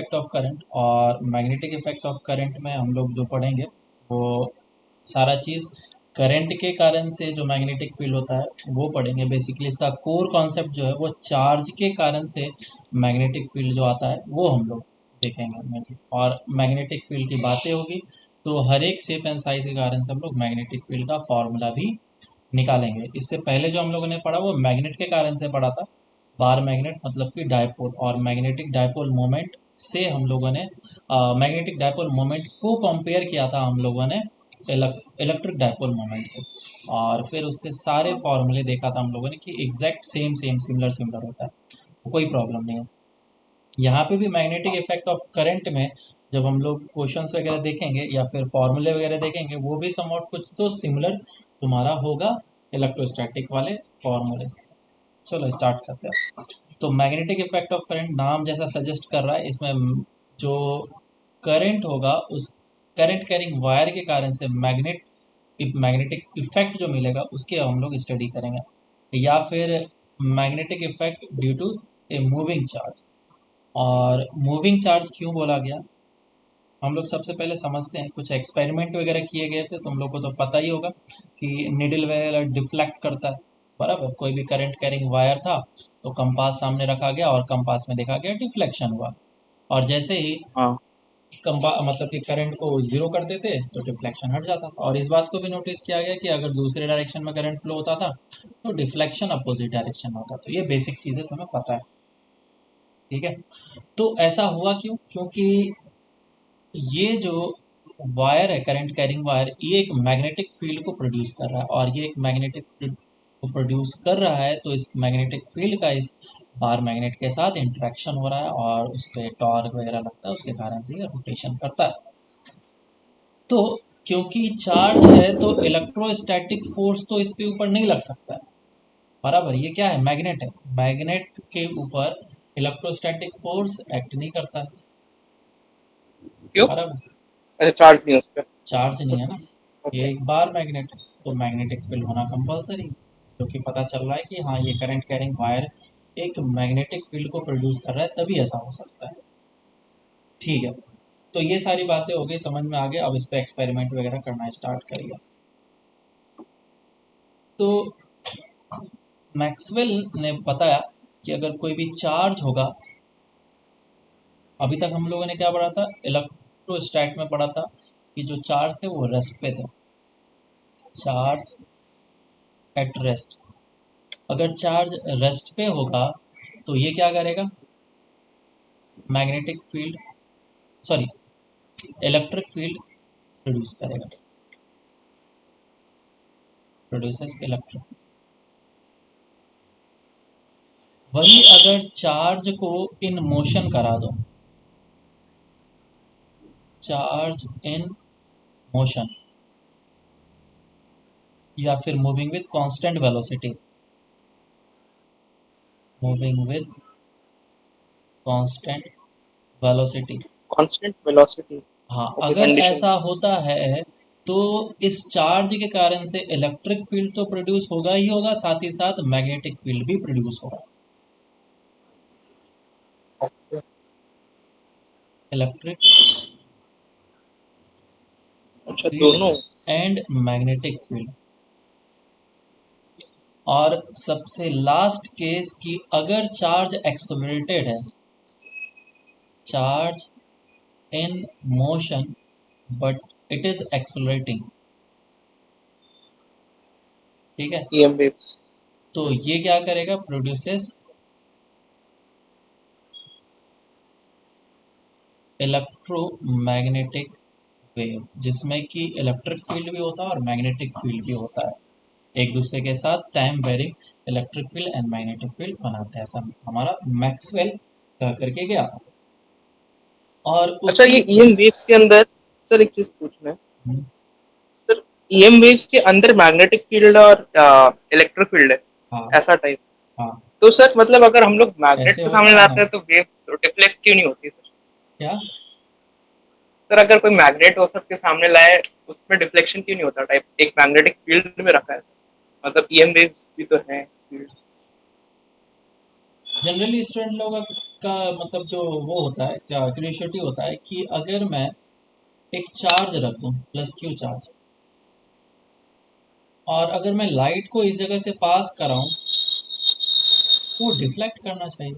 Effect of current, और magnetic effect of current में हम लोग जो पढ़ेंगे वो सारा चीज़ करंट के कारण से जो मैग्नेटिक फील्ड होता है वो पढ़ेंगे। बेसिकली इसका कोर कॉन्सेप्ट जो है वो चार्ज के कारण से मैग्नेटिक फील्ड जो आता है वो हम लोग देखेंगे उनमें से। और मैग्नेटिक फील्ड की बातें होगी तो हर एक शेप एंड साइज के कारण से हम लोग मैग्नेटिक फील्ड का फॉर्मूला भी निकालेंगे। इससे पहले जो हम लोगों ने पढ़ा वो मैग्नेट के कारण से पढ़ा था, बार मैग्नेट मतलब कि डायपोल, और मैग्नेटिक डायपोल मोमेंट से हम लोगों ने मैग्नेटिक डायपोल मोमेंट को कंपेयर किया था हम लोगों ने इलेक्ट्रिक डायपोल मोमेंट से, और फिर उससे सारे हाँ। फॉर्मूले देखा था हम लोगों ने कि exact same same similar similar होता है, तो कोई प्रॉब्लम नहीं है। यहाँ पे भी मैग्नेटिक इफेक्ट ऑफ करंट में जब हम लोग क्वेश्चंस वगैरह देखेंगे या फिर फॉर्मूले वगैरह देखेंगे वो भी समवॉट कुछ तो सिमिलर तुम्हारा होगा इलेक्ट्रोस्टैटिक वाले फॉर्मूले से। चलो स्टार्ट करते हैं। तो मैग्नेटिक इफेक्ट ऑफ करंट नाम जैसा सजेस्ट कर रहा है, इसमें जो करंट होगा उस करंट कैरिंग वायर के कारण से मैग्नेटिक इफेक्ट जो मिलेगा उसके हम लोग स्टडी करेंगे, या फिर magnetic effect due to a moving charge. और मूविंग चार्ज क्यों बोला गया, हम लोग सबसे पहले समझते हैं। कुछ एक्सपेरिमेंट वगैरह किए गए थे, तुम लोग को तो पता ही होगा कि निडल वगैरह डिफ्लेक्ट करता है, बराबर। कोई भी करंट कैरिंग वायर था तो कंपास सामने रखा गया और कंपास में देखा गया डिफ्लेक्शन हुआ, और जैसे ही हाँ। कंपा मतलब कि करंट को जीरो कर देते तो डिफ्लेक्शन हट जाता था। और इस बात को भी नोटिस किया गया कि अगर दूसरे डायरेक्शन में करंट फ्लो होता था तो डिफ्लेक्शन अपोजिट डायरेक्शन में होता था। तो ये बेसिक चीज़ें तुम्हें पता है, ठीक है। तो ऐसा हुआ क्यों, क्योंकि ये जो वायर है करंट कैरिंग वायर, ये एक मैग्नेटिक फील्ड को प्रोड्यूस कर रहा है, और ये एक मैग्नेटिक फील्ड को प्रोड्यूस कर रहा है तो इस मैग्नेटिक फील्ड का इस बार मैग्नेट के साथ इंटरेक्शन हो रहा है और उस पर टॉर्क वगैरह लगता है, उसके कारण से ये रोटेशन करता है। तो क्योंकि चार्ज है तो इलेक्ट्रोस्टैटिक फोर्स तो इस पे ऊपर नहीं लग सकता है, बराबर। ये क्या है, मैग्नेट है, मैग्नेट के ऊपर इलेक्ट्रोस्टैटिक फोर्स एक्ट नहीं करता है, क्यों? बराबर। अच्छा, चार्ज नहीं है उस चार्ज नहीं है ना, पर। ये ओके। एक बार मैग्नेट है तो मैग्नेटिक फील्ड होना कंपलसरी, क्योंकि पता चल रहा है कि हाँ ये करंट कैरिंग वायर एक मैग्नेटिक फील्ड को प्रोड्यूस कर रहा है, तभी ऐसा हो सकता है, ठीक है। तो ये सारी बातें हो गई, समझ में आ गया। अब इस पे एक्सपेरिमेंट वगैरह करना स्टार्ट करिए। तो मैक्सवेल ने बताया कि अगर कोई भी चार्ज होगा, अभी तक हम लोगों ने क्या पढ़ा था, इलेक्ट्रोस्टैट में पढ़ा था कि जो चार्ज थे वो रेस्ट पे थे, चार्ज एट रेस्ट। अगर चार्ज रेस्ट पे होगा तो ये क्या करेगा, magnetic field, sorry, electric field produce करेगा, प्रोड्यूसेस इलेक्ट्रिक। वही अगर चार्ज को इन मोशन करा दो, चार्ज इन मोशन, या फिर moving with constant velocity, moving with constant velocity, constant velocity. हाँ ओके, अगर कंडीशन। ऐसा होता है तो इस चार्ज के कारण से इलेक्ट्रिक फील्ड तो प्रोड्यूस होगा ही होगा, साथ ही साथ मैग्नेटिक फील्ड भी प्रोड्यूस होगा। ओके। इलेक्ट्रिक अच्छा, फील्ड दोनों। And magnetic field. और सबसे लास्ट केस की अगर चार्ज एक्सेलरेटेड है, charge in motion but it is accelerating, ठीक है। EM waves. तो ये क्या करेगा, प्रोड्यूसेस इलेक्ट्रोमैग्नेटिक वेव्स, जिसमें कि इलेक्ट्रिक फील्ड भी होता है और मैग्नेटिक फील्ड भी होता है, एक दूसरे के साथ time varying electric field and magnetic field बनाते हैं, ऐसा हमारा मैक्सवेल कह करके गया था। और अच्छा, उसी ये ईएम वेव्स के अंदर सर एक चीज पूछना है। हम्म, सर, ईएम वेव्स के अंदर मैग्नेटिक फील्ड और इलेक्ट्रिक फील्ड है, हाँ ऐसा टाइप। हाँ, तो सर मतलब अगर हम लोग मैग्नेट ऐसे के होता सामने है ना, लाते हैं तो वेव डिफ्लेक्ट क्यों नहीं होती सर? क्या, सर, अगर कोई मैग्नेट हो सबके सामने लाए, उसमें डिफ्लेक्शन क्यों नहीं होता? टाइप एक मैग्नेटिक फील्ड में रखा है, मतलब ईएम वेव्स भी तो है। जनरली स्टूडेंट लोग अब का मतलब जो वो होता है, क्या क्यूरियोसिटी होता है कि अगर मैं एक चार्ज रख दूं प्लस क्यू चार्ज, और अगर मैं लाइट को इस जगह से पास कराऊं, वो डिफ्लेक्ट करना चाहिए।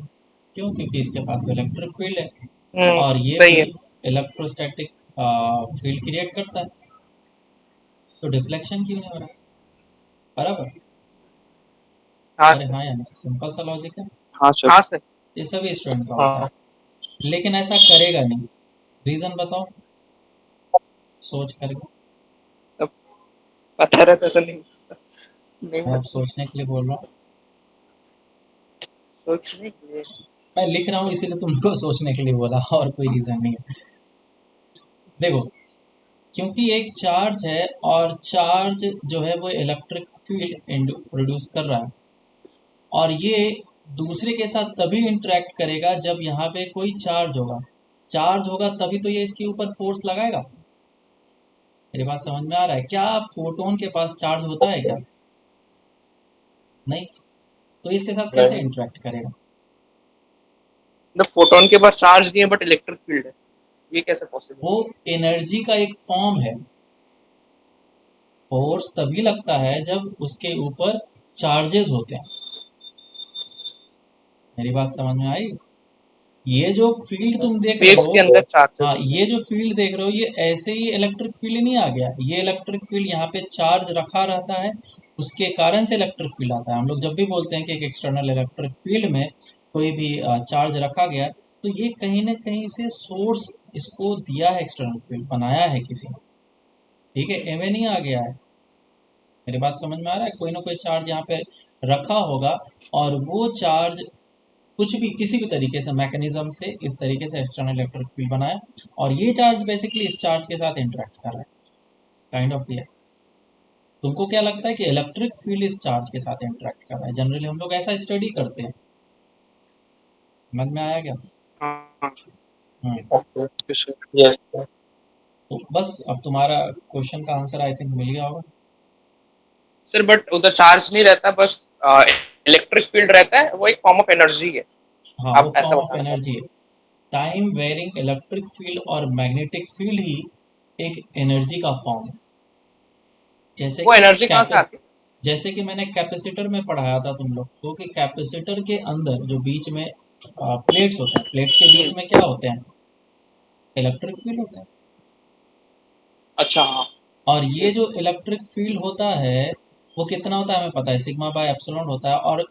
क्यों? क्योंकि इसके पास इलेक्ट्रिक फील्ड है, और ये सही भी है। इलेक्ट्रोस्टैटिक फील्ड क्रिएट करता है, तो डिफ्लेक्शन क्यों नहीं हो रहा? बराबर। हाँ अरे सर। हाँ, यानी सिंपल सा लॉजिक है। हाँ सर। हाँ सर। ये सभी स्टूडेंट का होता हाँ। है, लेकिन ऐसा करेगा नहीं। रीजन बताओ सोच करके। तब पता रहता तो नहीं पूछता। नहीं मैं अब मतलब सोचने के लिए बोल रहा हूँ। सोचने के लिए। मैं लिख रहा हूँ इसीलिए तुमको सोचने के लिए बोला, और कोई रीजन नहीं है। देखो, क्योंकि एक चार्ज है, और चार्ज जो है वो इलेक्ट्रिक फील्ड प्रोड्यूस कर रहा है, और ये दूसरे के साथ तभी इंटरेक्ट करेगा जब यहाँ पे कोई चार्ज होगा। चार्ज होगा तभी तो ये इसके ऊपर फोर्स लगाएगा। मेरी बात समझ में आ रहा है? क्या फोटोन के पास चार्ज होता है क्या? नहीं। तो इसके साथ कैसे नहीं। इंटरेक्ट करेगा? मतलब फोटोन के पास चार्ज नहीं है बट इलेक्ट्रिक फील्ड है, ये कैसे पॉसिबल? वो एनर्जी का एक फॉर्म है। फोर्स तभी लगता है जब उसके ऊपर चार्जेस होते हैं। मेरी बात समझ में आई? ये जो फील्ड तुम देख रहे वेव्स हो, के अंदर चार्जेस हाँ, होते ये जो फील्ड देख रहे हो, ये ऐसे ही इलेक्ट्रिक फील्ड नहीं आ गया। ये इलेक्ट्रिक फील्ड यहाँ पे चार्ज रखा रहता है, उसके कारण से इलेक्ट्रिक फील्ड आता है। हम लोग जब भी बोलते हैं कि एक एक्सटर्नल इलेक्ट्रिक फील्ड में कोई भी चार्ज रखा गया है, तो ये कहीं ना कहीं से सोर्स इसको दिया है, एक्सटर्नल फील्ड बनाया है किसी ने। ठीक है, एवे नहीं आ गया है। मेरी बात समझ में आ रहा है? कोई ना कोई चार्ज यहाँ पे रखा होगा, और वो चार्ज कुछ भी किसी भी तरीके से मैकेनिज्म से इस तरीके से एक्सटर्नल इलेक्ट्रिक फील्ड बनाया, और ये चार्ज बेसिकली इस चार्ज के साथ इंटरेक्ट कर रहा है। Kind of clear? तुमको क्या लगता है कि इलेक्ट्रिक फील्ड इस चार्ज के साथ इंटरेक्ट कर रहा है? जनरली हम लोग ऐसा स्टडी करते हैं। समझ में आया क्या? हैं। हाँ। हम्म। Okay sir. Yes sir. तो बस अब तुम्हारा क्वेश्चन का आंसर आई थिंक मिल गया होगा। सर बट उधर चार्ज नहीं रहता, बस इलेक्ट्रिक फील्ड रहता है, वो एक फॉर्म ऑफ एनर्जी है, हाँ, वो आप ऐसा फॉर्म ऑफ बताना चाहते एनर्जी है। टाइम वेरिंग इलेक्ट्रिक फील्ड और मैग्नेटिक फील्ड ही एक एनर्जी का फॉर्म है। जैसे हैं। वो कि एनर्जी कहाँ कैप से आती है? जैसे कि मैंने कैपेसिटर में पढ़ाया था तुम लोग को, कि कैपेसिटर के अंदर जो बीच में प्लेट्स होते हैं, प्लेट्स के बीच में क्या होते हैं? इलेक्ट्रिक फील्ड होता है। अच्छा हाँ। और ये यस। जो इलेक्ट्रिक फील्ड होता है, वो कितना होता है हमें पता है, सिग्मा बाय एप्सिलॉन होता है। और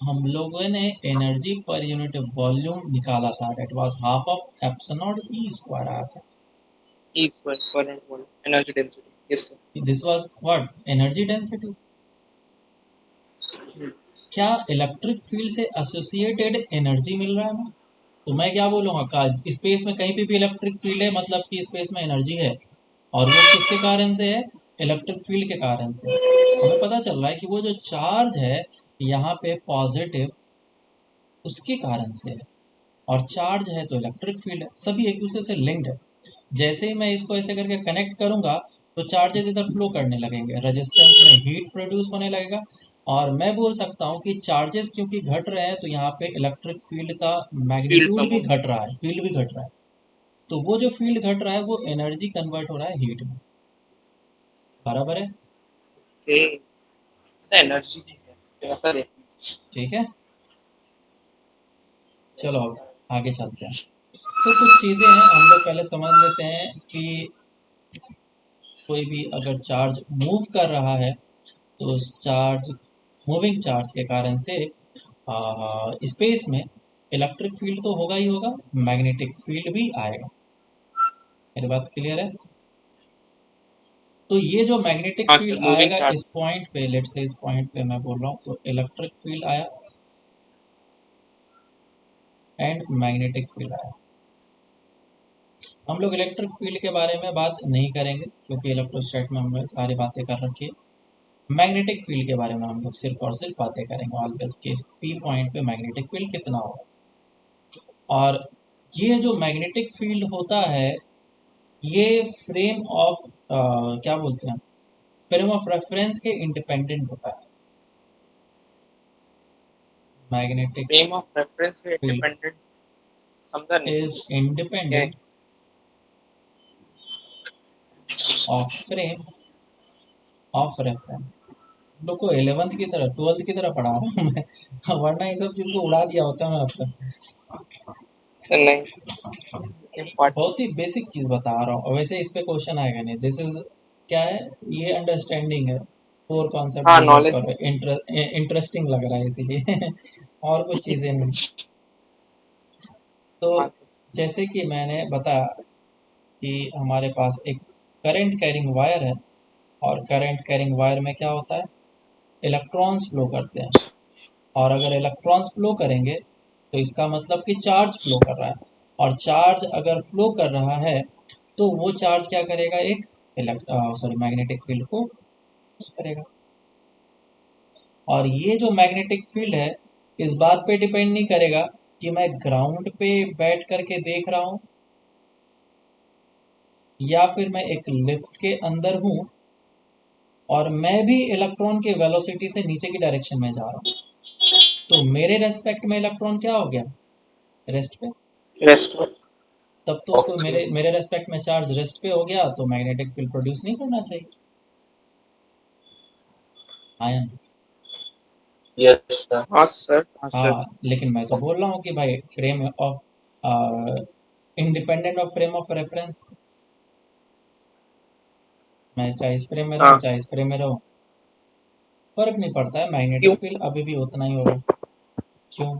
हम लोगों ने एनर्जी पर यूनिट वॉल्यूम निकाला था, that was half of epsilon E square आया था। E square current volume energy density. Yes sir. This was what? Energy density. क्या इलेक्ट्रिक फील्ड से एसोसिएटेड एनर्जी मिल रहा है हमें? तो मैं क्या बोलूँगा, का स्पेस में कहीं पे भी इलेक्ट्रिक फील्ड है, मतलब कि स्पेस में एनर्जी है। और वो किसके कारण से है? इलेक्ट्रिक फील्ड के कारण से। हमें पता चल रहा है कि वो जो चार्ज है यहाँ पे पॉजिटिव, उसके कारण से है। और चार्ज है तो इलेक्ट्रिक फील्ड है, सभी एक दूसरे से लिंक्ड है। जैसे ही मैं इसको ऐसे करके कनेक्ट करूंगा, तो चार्जेस इधर फ्लो करने लगेंगे, रेजिस्टेंस में हीट प्रोड्यूस होने लगेगा। और मैं बोल सकता हूँ कि चार्जेस क्योंकि घट रहे हैं, तो यहाँ पे इलेक्ट्रिक फील्ड का फील्ड मैग्नीट्यूड कम भी होगा। घट रहा है, फील्ड भी घट रहा है। तो वो जो फील्ड घट रहा है, वो एनर्जी कन्वर्ट हो रहा है हीट में। बराबर है? एनर्जी नहीं है ऐसा देखना। ठीक है, चलो अब आगे चलते हैं। तो कुछ चीज़ें हैं, हम लोग पहले समझ लेते हैं कि कोई भी अगर चार्ज मूव कर रहा है, तो उस चार्ज, मूविंग चार्ज के कारण से स्पेस में इलेक्ट्रिक फील्ड तो होगा ही होगा, मैग्नेटिक फील्ड भी आएगा। मेरी बात क्लियर है? तो ये जो मैग्नेटिक हाँ सर, फील्ड मूविंग आएगा चार्ज। इस पॉइंट पे, लेट से इस पॉइंट पे मैं बोल रहा हूँ, तो इलेक्ट्रिक फील्ड आया एंड मैग्नेटिक फील्ड आया। हम लोग इलेक्ट्रिक फील्ड के बारे में बात नहीं करेंगे, क्योंकि इलेक्ट्रोस्टैट में हमने सारी बातें कर रखी है। मैग्नेटिक फील्ड के बारे में हम लोग सिर्फ और सिर्फ बातें करेंगे, ऑलवेज के पी पॉइंट पे मैग्नेटिक फील्ड कितना होगा। और ये जो मैग्नेटिक फील्ड होता है, ये फ्रेम ऑफ क्या बोलते हैं, फ्रेम ऑफ रेफरेंस के इंडिपेंडेंट होता है। मैग्नेटिक फ्रेम ऑफ रेफरेंस से फील्ड इंडिपेंडेंट, समझा नहीं इज क्या है? Independent of frame of reference. लोग को 11th की तरह 12th की तरह पढ़ा रहा हूँ मैं वरना ये सब चीज को उड़ा दिया होता मैं अब तक। नहीं, इम्पोर्टेंट। बहुत ही बेसिक चीज बता रहा हूँ, वैसे इस पे क्वेश्चन आएगा नहीं। दिस इज क्या है, ये अंडरस्टैंडिंग है, कोर कॉन्सेप्ट हाँ, बिल्डअप नॉलेज। कर रहे, इंटरेस्टिंग लग रहा है इसीलिए और कुछ चीजें नहीं। तो हाँ जैसे कि मैंने बताया कि हमारे पास एक करंट कैरिंग वायर है, और करंट कैरिंग वायर में क्या होता है, इलेक्ट्रॉन्स फ्लो करते हैं। और अगर इलेक्ट्रॉन्स फ्लो करेंगे तो इसका मतलब कि चार्ज फ्लो कर रहा है, और चार्ज अगर फ्लो कर रहा है तो वो चार्ज क्या करेगा, एक मैग्नेटिक फील्ड को पुश करेगा। और ये जो मैग्नेटिक फील्ड है, इस बात पे डिपेंड नहीं करेगा कि मैं ग्राउंड पे बैठ करके देख रहा हूँ या फिर मैं एक लिफ्ट के अंदर हूँ और मैं भी इलेक्ट्रॉन के वेलोसिटी से नीचे की डायरेक्शन में जा रहा हूँ, तो मेरे रेस्पेक्ट में इलेक्ट्रॉन क्या हो गया, रेस्ट पे। रेस्ट में। तब तो कोई Okay. मेरे मेरे रेस्पेक्ट में चार्ज रेस्ट पे हो गया तो मैग्नेटिक फील्ड प्रोड्यूस नहीं करना चाहिए। आयन। Yes, sir. हाँ सर, हाँ सर। हाँ, लेकिन मैं तो बोल रहा हूँ कि भाई frame of independent of frame of reference, मैं चाहे इस फ्रेम में रहूँ हाँ, चाहे इस फ्रेम में रहूँ, फर्क नहीं पड़ता है, मैग्नेटिक क्यों? फील्ड अभी भी उतना ही होगा। क्यों?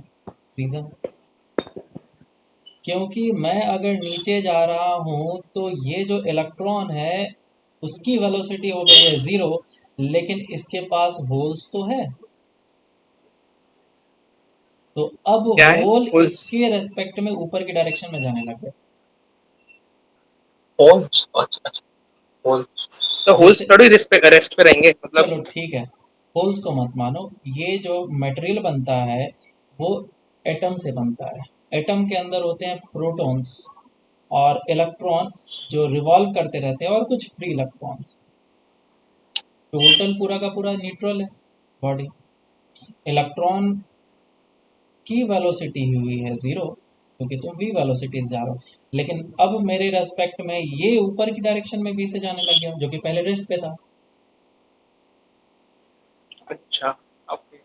रीजन, क्योंकि मैं अगर नीचे जा रहा हूँ तो ये जो इलेक्ट्रॉन है उसकी वेलोसिटी हो गई है 0, लेकिन इसके पास होल्स तो है, तो अब क्या है होल होल्स? इसके रेस्पेक्ट में ऊपर की डायरेक्शन में जाने लग गया। Holes. अच्छा अच्छा holes. तो होल्स जैसे, थोड़ी रेस्ट पे रहेंगे मतलब। चलो ठीक है, होल्स को मत मानो, ये जो मटेरियल बनता है वो एटम से बनता है। एटम के अंदर होते हैं प्रोटॉन्स और इलेक्ट्रॉन जो रिवॉल्व करते रहते हैं, और कुछ फ्री इलेक्ट्रॉन्स। टोटल पूरा का पूरा न्यूट्रल है बॉडी। इलेक्ट्रॉन की वेलोसिटी हुई है 0, क्योंकि तुम v वेलोसिटी से जा रहे हो, लेकिन अब मेरे रेस्पेक्ट में ये ऊपर की डायरेक्शन में v से जाने लग गया, जो कि पहले रेस्ट पे था। अच्छा, ओके।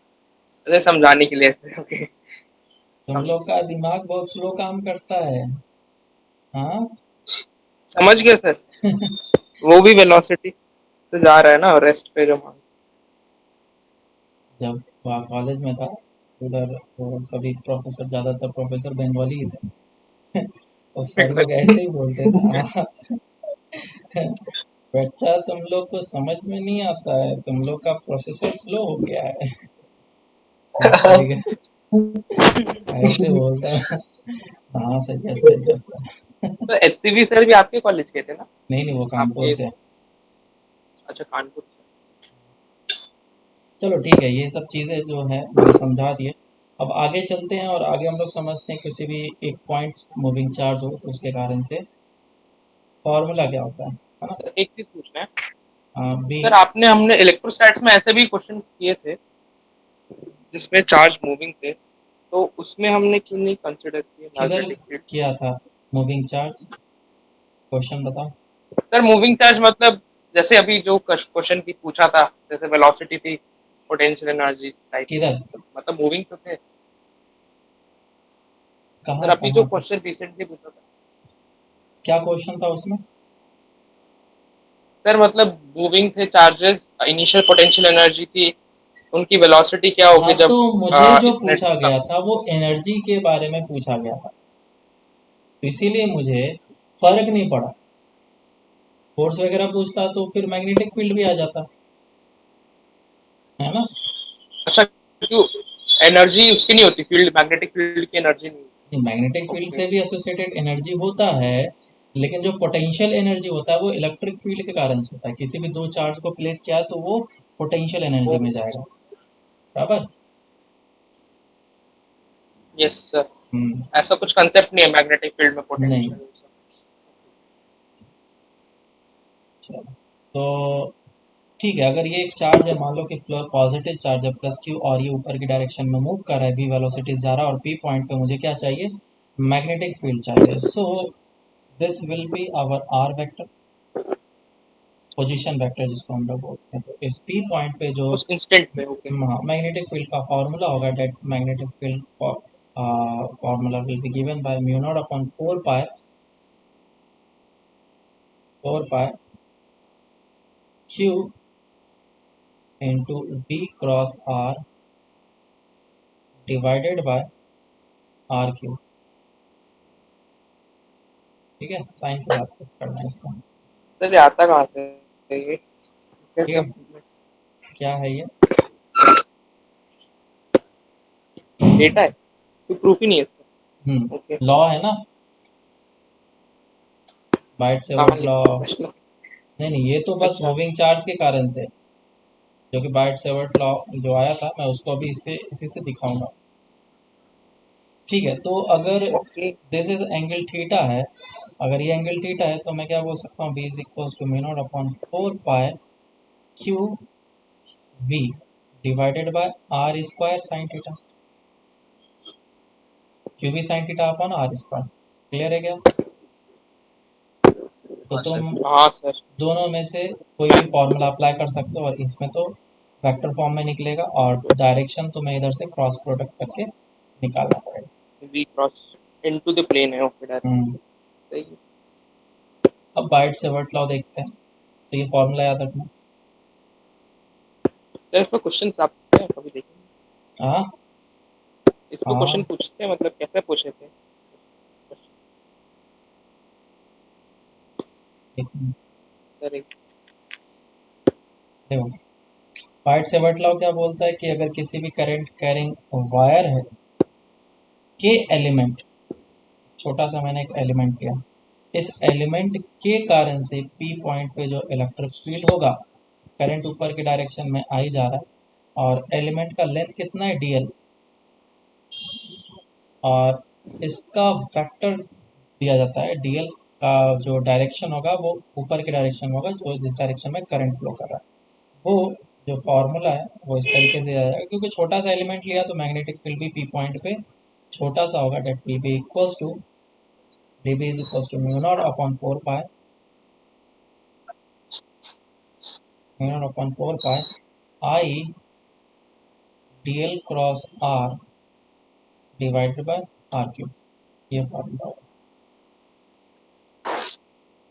अरे समझाने के लिए ऐसे, ओके। तुम लोग का दिमाग बहुत स्लो काम करता है। हाँ समझ गया सर। वो भी वेलोसिटी से जा रहा है ना रेस्ट पे जो मान। जब वहाँ कॉलेज में था उधर, वो सभी प्रोफेसर, ज़्यादातर प्रोफेसर बंगाली ही थे और सर लोग ऐसे ही बोलते थे, बच्चा तुम लोग को समझ में नहीं आता है, तुम लोग का प्रोसेसर स्लो हो गया है, इस तरीके ऐसे बोलता है। हाँ sir, yes sir, yes sir. तो एचसीवी सर भी आपके कॉलेज के थे ना? नहीं नहीं, वो कानपुर आपके। से है। अच्छा, कानपुर से। चलो ठीक है, ये सब चीज़ें जो है मैंने समझा दिए। अब आगे चलते हैं और आगे हम लोग समझते हैं किसी भी एक पॉइंट मूविंग चार्ज हो तो उसके कारण से फॉर्मूला क्या होता है ना। सर एक चीज पूछना है। बी, सर आपने हमने इलेक्ट्रोस्टैट्स में ऐसे भी क्वेश्चन किए थे जिसमें चार्ज मूविंग थे, तो उसमें हमने क्यों नहीं कंसिडर किए किधर मैग्नेटिक फील्ड? किया था मूविंग चार्ज, क्वेश्चन बताओ। सर मूविंग चार्ज मतलब जैसे अभी जो क्वेश्चन की पूछा था, जैसे वेलोसिटी थी, पोटेंशियल एनर्जी टाइप, किधर, मतलब मूविंग तो थे। सर कहाँ अभी जो कहाँ था, क्वेश्चन रिसेंटली पूछा था, क्या क्वेश्चन था उसमें। सर मतलब मूविंग थे चार्जेस, इनिशियल पोटेंशियल एनर्जी थी, उनकी वेलोसिटी क्या हाँ होगी तो जब मुझे जो इतने पूछा गया था वो एनर्जी के बारे में पूछा गया था, तो इसीलिए मुझे फर्क नहीं पड़ा। फोर्स वगैरह पूछता तो फिर मैग्नेटिक फील्ड भी आ जाता, है ना। अच्छा, क्यों एनर्जी उसकी नहीं होती, फील्ड मैग्नेटिक फील्ड की एनर्जी नहीं? Magnetic field okay. से भी एसोसिएटेड एनर्जी होता है, लेकिन जो पोटेंशियल एनर्जी होता है वो इलेक्ट्रिक फील्ड के कारण से होता है। किसी भी दो चार्ज को प्लेस किया तो वो पोटेंशियल एनर्जी में जाएगा, बराबर। Yes sir. हम्म। ऐसा कुछ कंसेप्ट नहीं है मैग्नेटिक फील्ड में नहीं, पोटेंशियल। चलो तो ठीक है, अगर ये एक चार्ज है, मान लो कि पॉजिटिव चार्ज है प्लस क्यू, और ये ऊपर की डायरेक्शन में मूव कर रहा है, v वेलोसिटी जा रहा है, और p पॉइंट पे मुझे क्या चाहिए, मैग्नेटिक फील्ड चाहिए। So this will be our r vector, position vector जिसको हम लोग बोलते हैं। तो इस p पॉइंट पे जो उस इंस्टेंट पे। ओके। मैग्नेटिक फील्ड का फॉर्मूला होगा, that magnetic field formula will be given by mu naught upon 4 pi q into v cross r divided by r cube. ठीक है, साइन के बाद कुछ करना है इसका। सर ये आता कहाँ से है ये? ठीक कैसे है, हम क्या है ये? डेटा है? कोई प्रूफ ही नहीं है इसका। ओके। लॉ है ना, बाइट कहाँ सेवर्ट लॉ। लिखा है प्रश्न? नहीं नहीं, ये तो बस अच्छा। मूविंग चार्ज के कारण से, जो कि बाइट सेवर्ट लॉ जो आया था, मैं उसको अभी इसी से दिखाऊंगा। ठीक है, तो अगर okay. This is angle theta है, अगर ये एंगल थीटा है, तो मैं क्या बोल सकता हूँ, B is equal to mu naught upon 4 pi Q V divided by R square sine theta, Q V sine theta upon R square. Clear है क्या? तो हाँ सर। तुम हाँ सर। दोनों में से कोई भी फॉर्मूला अप्लाई कर सकते हो, और इसमें तो वेक्टर फॉर्म में निकलेगा, और डायरेक्शन तुम्हें इधर से क्रॉस प्रोडक्ट करके निकालना पड़ेगा। V cross into the plane है। Okay direct. हम्म। सही है। अब बाइट सेवर्ट लॉ देखते हैं, तो ये फॉर्मूला याद रखना। सर इसमें क्वेश्चन आपके हैं कभी देखेंगे? हाँ इसको क्वेश्चन हाँ, पूछते हैं, मतलब कैसे पूछे थे? एक मिनट, सर एक देखो, बाइट सेवर्ट लॉ क्या बोलता है कि अगर किसी भी करंट कैरिंग वायर है के एलिमेंट, छोटा सा मैंने एक एलिमेंट लिया, इस एलिमेंट के कारण से पी पॉइंट पे जो इलेक्ट्रिक फील्ड होगा, करंट ऊपर की डायरेक्शन में आई जा रहा है, और एलिमेंट का लेंथ कितना है, डीएल, और इसका वेक्टर दिया जाता है, डीएल का जो डायरेक्शन होगा वो ऊपर की डायरेक्शन में होगा, जो जिस डायरेक्शन में करंट फ्लो कर रहा है। वो जो फॉर्मूला है वो इस तरीके से आ जाएगा, क्योंकि छोटा सा एलिमेंट लिया तो मैग्नेटिक फील्ड भी पी पॉइंट पे छोटा सा होगा, that will be equals to dB is equals to mu naught upon 4 pi mu naught upon 4 pi I dl cross r divided by r cube. ये फॉर्मूला होगा।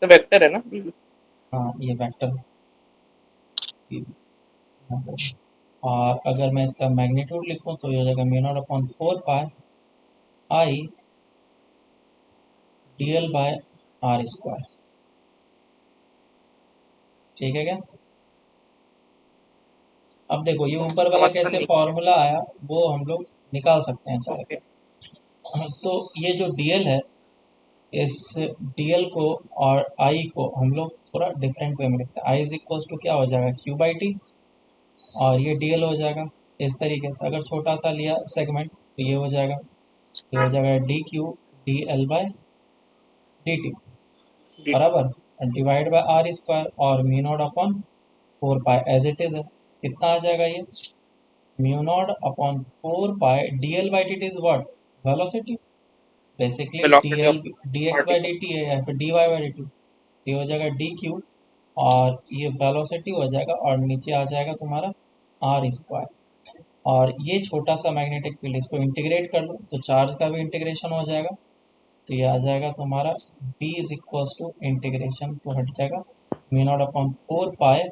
तो वेक्टर है ना? हाँ, ये वेक्टर है। और अगर मैं इसका मैग्नीट्यूड लिखूं तो ये हो जाएगा म्यू नॉट अपॉन 4 पाई आई dl बाय r स्क्वायर। ठीक है क्या? अब देखो, ये ऊपर वाला समझ तो कैसे नहीं। फॉर्मूला आया, वो हम लोग निकाल सकते हैं चाहे ओके। तो। तो ये जो dl है, इस dl को और I को हम लोग थोड़ा डिफरेंट वे में लिखते हैं। I इज इक्वल्स टू क्या हो जाएगा, क्यू बाई टी, और ये dl हो जाएगा इस तरीके से। अगर छोटा सा लिया सेगमेंट तो ये हो जाएगा, ये हो जाएगा D Q D L by D T बराबर, डिवाइड बाय आर स्क्वायर, और mu naught upon 4 pi as it is है। कितना आ जाएगा ये, mu naught upon 4 pi D L by D T is what, velocity, basically D velocity L of D X by D particle. T है, या फिर D Y by D T. ये हो जाएगा डी क्यू, और ये वेलोसिटी हो जाएगा, और नीचे आ जाएगा तुम्हारा आर स्क्वायर। और ये छोटा सा मैग्नेटिक फील्ड, इसको इंटीग्रेट कर लो तो चार्ज का भी इंटीग्रेशन हो जाएगा। तो ये आ जाएगा तुम्हारा b is equals to integration तो हट जाएगा mu naught upon 4 pi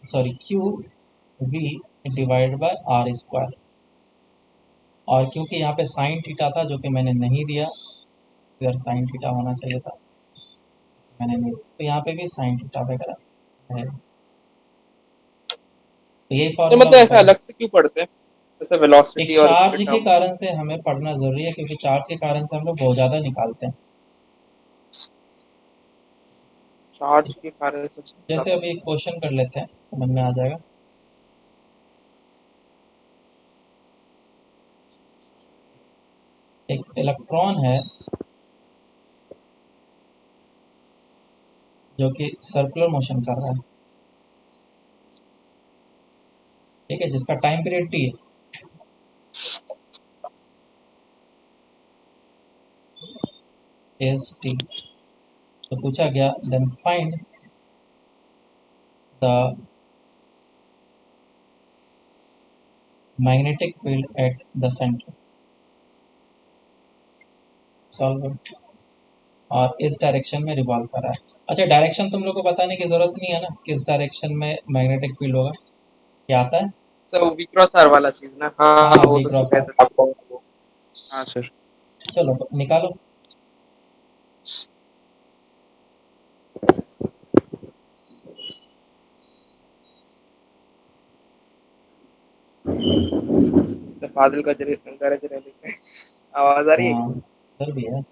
sorry Q V divide by R square. और क्योंकि यहाँ पे साइन थीटा था जो कि मैंने नहीं दिया, अगर साइन थीटा होना चाहिए था, मैंने नहीं, तो यहाँ पे भी साइन थीटा वगैरह है। तो यही तो फॉर्मूला मतलब ऐसा ऊपर है। अलग से क्यों पढ़ते हैं? जैसे एक वेलोसिटी और चार्ज उसके के टर्म। कारण से हमें पढ़ना जरूरी है, क्योंकि चार्ज के कारण से हम लोग बहुत ज़्यादा निकालते हैं। चार्ज के कारण से जैसे ज्यादा। अभी एक क्वेश्चन कर लेते हैं, समझ में आ जाएगा। एक इलेक्ट्रॉन है जो कि सर्कुलर मोशन कर रहा है, ठीक है, जिसका टाइम पीरियड टी है। Is T. तो पूछा गया then find the magnetic field at the centre. Solve. और इस डायरेक्शन में रिवॉल्व कर रहा है। अच्छा, डायरेक्शन तुम लोग को बताने की जरूरत नहीं है ना, किस डायरेक्शन में मैग्नेटिक फील्ड होगा, क्या आता है? तो वी क्रॉस आर वाला चीज ना, हाँ हाँ हाँ, हाँ, वो वी तो क्रॉस सिखाया आर। था। हाँ सर। चलो निकालो। तो बादल का गरज रहे लेकिन आवाज आ रही है हाँ, क्या? इधर भी है।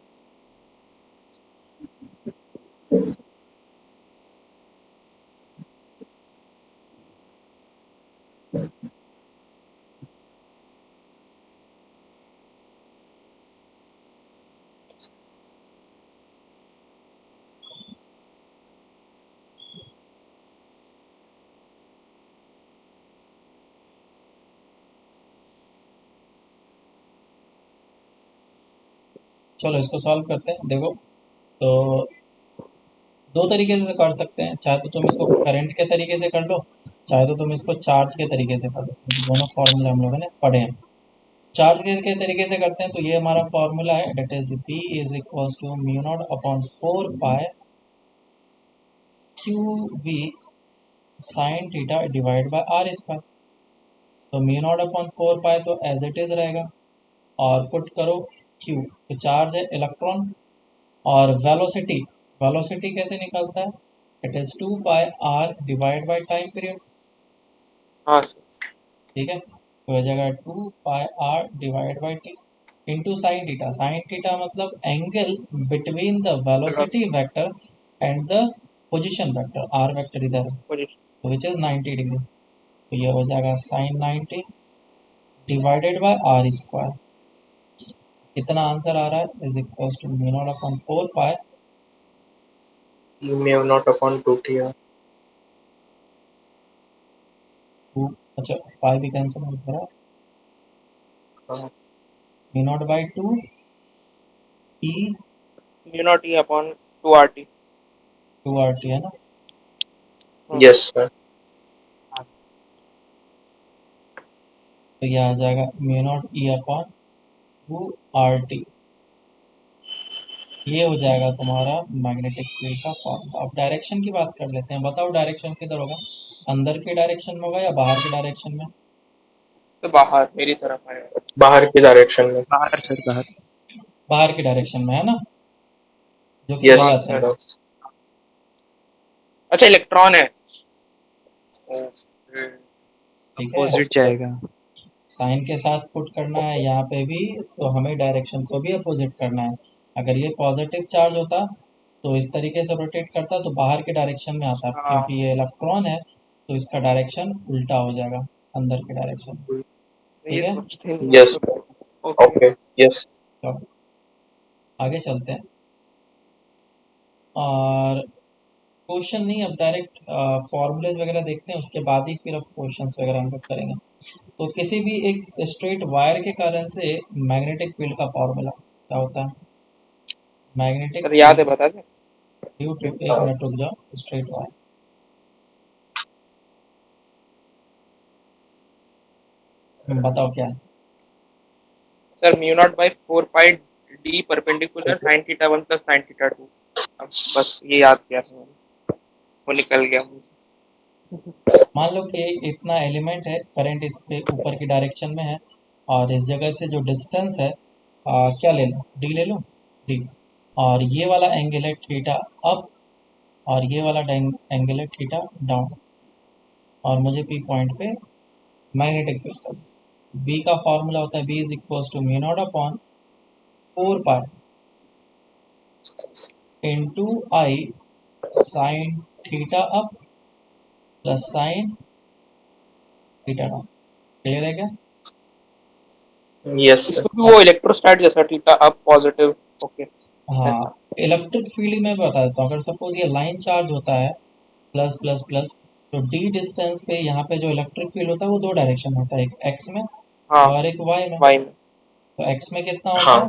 चलो इसको सॉल्व करते हैं, देखो। तो दो तरीके से कर सकते हैं, चाहे तो तुम इसको करंट के तरीके से कर लो, चाहे तो तुम इसको चार्ज के तरीके से कर लो। दोनों फॉर्मूला हम लोगों ने पढ़े हैं। चार्ज के तरीके से करते हैं तो ये हमारा फॉर्मूला है, that is P is equal to mu naught upon 4 pi Q V sine theta divide by R square. तो म्यू नॉट अपॉन 4 पाई तो एज इट इज रहेगा, और पुट करो क्यू, तो चार्ज है इलेक्ट्रॉन। और वेलोसिटी, वेलोसिटी कैसे निकलता है, it is 2 pi R divide by time period. हाँ सर। ठीक है, तो हो जाएगा 2 pi R divide by T into sine theta. Sine theta मतलब angle between the velocity velocity vector and the position vector, R vector इधर है, पोजीशन। तो विच इज 90 डिग्री। तो ये हो जाएगा sine 90 divided by R square. कितना answer आ रहा है, is equal to mu naught upon 4 pi. Mu naught upon 2 two, अच्छा पाई भी कैंसिल हो रहा है, T. Mu naught by 2 E mu naught E upon 2 RT। 2 RT है ना। Yes sir. तो ये आ जाएगा mu naught E upon 2 RT। ये हो जाएगा तुम्हारा मैग्नेटिक फील्ड का फॉर्मूला। अब डायरेक्शन की बात कर लेते हैं, बताओ डायरेक्शन किधर होगा, अंदर के डायरेक्शन में होगा या बाहर के डायरेक्शन में? तो बाहर मेरी तरफ आएगा। बाहर की डायरेक्शन में। बाहर सर, बाहर। बाहर के डायरेक्शन में है ना, जो कि यस हाँ गलत है। सर। सर। अच्छा, इलेक्ट्रॉन है। ओके। ठीक है, अपोजिट जाएगा। साइन के साथ पुट करना है यहाँ पे भी, तो हमें डायरेक्शन को भी अपोजिट करना है। अगर ये पॉजिटिव चार्ज होता तो इस तरीके से रोटेट करता तो बाहर के डायरेक्शन में आता, हाँ, क्योंकि ये इलेक्ट्रॉन है तो इसका डायरेक्शन उल्टा हो जाएगा, अंदर के डायरेक्शन। ठीक ये है, सोचते नहीं है यस तो। सर। ओके। ओके। यस। तो आगे चलते हैं। और क्वेश्चन नहीं, अब डायरेक्ट फॉर्मूलेज वगैरह देखते हैं, उसके बाद ही फिर अब क्वेश्चंस वगैरह हम लोग करेंगे। तो किसी भी एक स्ट्रेट वायर के कारण से मैग्नेटिक फील्ड का फॉर्मूला क्या होता है, मैग्नेटिक सर याद है, फील्ड बता दें। ड्यू टू, एक मिनट रुक जाओ, स्ट्रेट वायर बताओ क्या है। Sir mu naught by 4 pi D perpendicular sine theta 1 plus sine theta 2। अब बस ये याद किया था मैंने, वो निकल गया मुझे। मान लो कि इतना एलिमेंट है, करंट इसके ऊपर की डायरेक्शन में है, और इस जगह से जो डिस्टेंस है, क्या ले लो, डी ले लो, डी। और ये वाला एंगल है थीटा अप, और ये वाला एंगल है थीटा डाउन, और मुझे पी पॉइंट पे मैग्नेटिक फील्ड चाहिए। बी का फॉर्मूला होता है B is equal to mu naught upon 4 pi into I sine theta up plus sine theta down. Clear है क्या? Yes sir. इसको भी वो इलेक्ट्रोस्टैट जैसा थीटा अप पॉजिटिव। ओके। हाँ, इलेक्ट्रिक फील्ड में बता देता हूँ। अगर सपोज ये लाइन चार्ज होता है, प्लस प्लस प्लस, तो डी डिस्टेंस पे यहाँ पे जो इलेक्ट्रिक फील्ड होता है वो दो डायरेक्शन होता है, एक एक्स में हाँ और एक वाई में। वाई में। तो एक्स में कितना होता हाँ, है,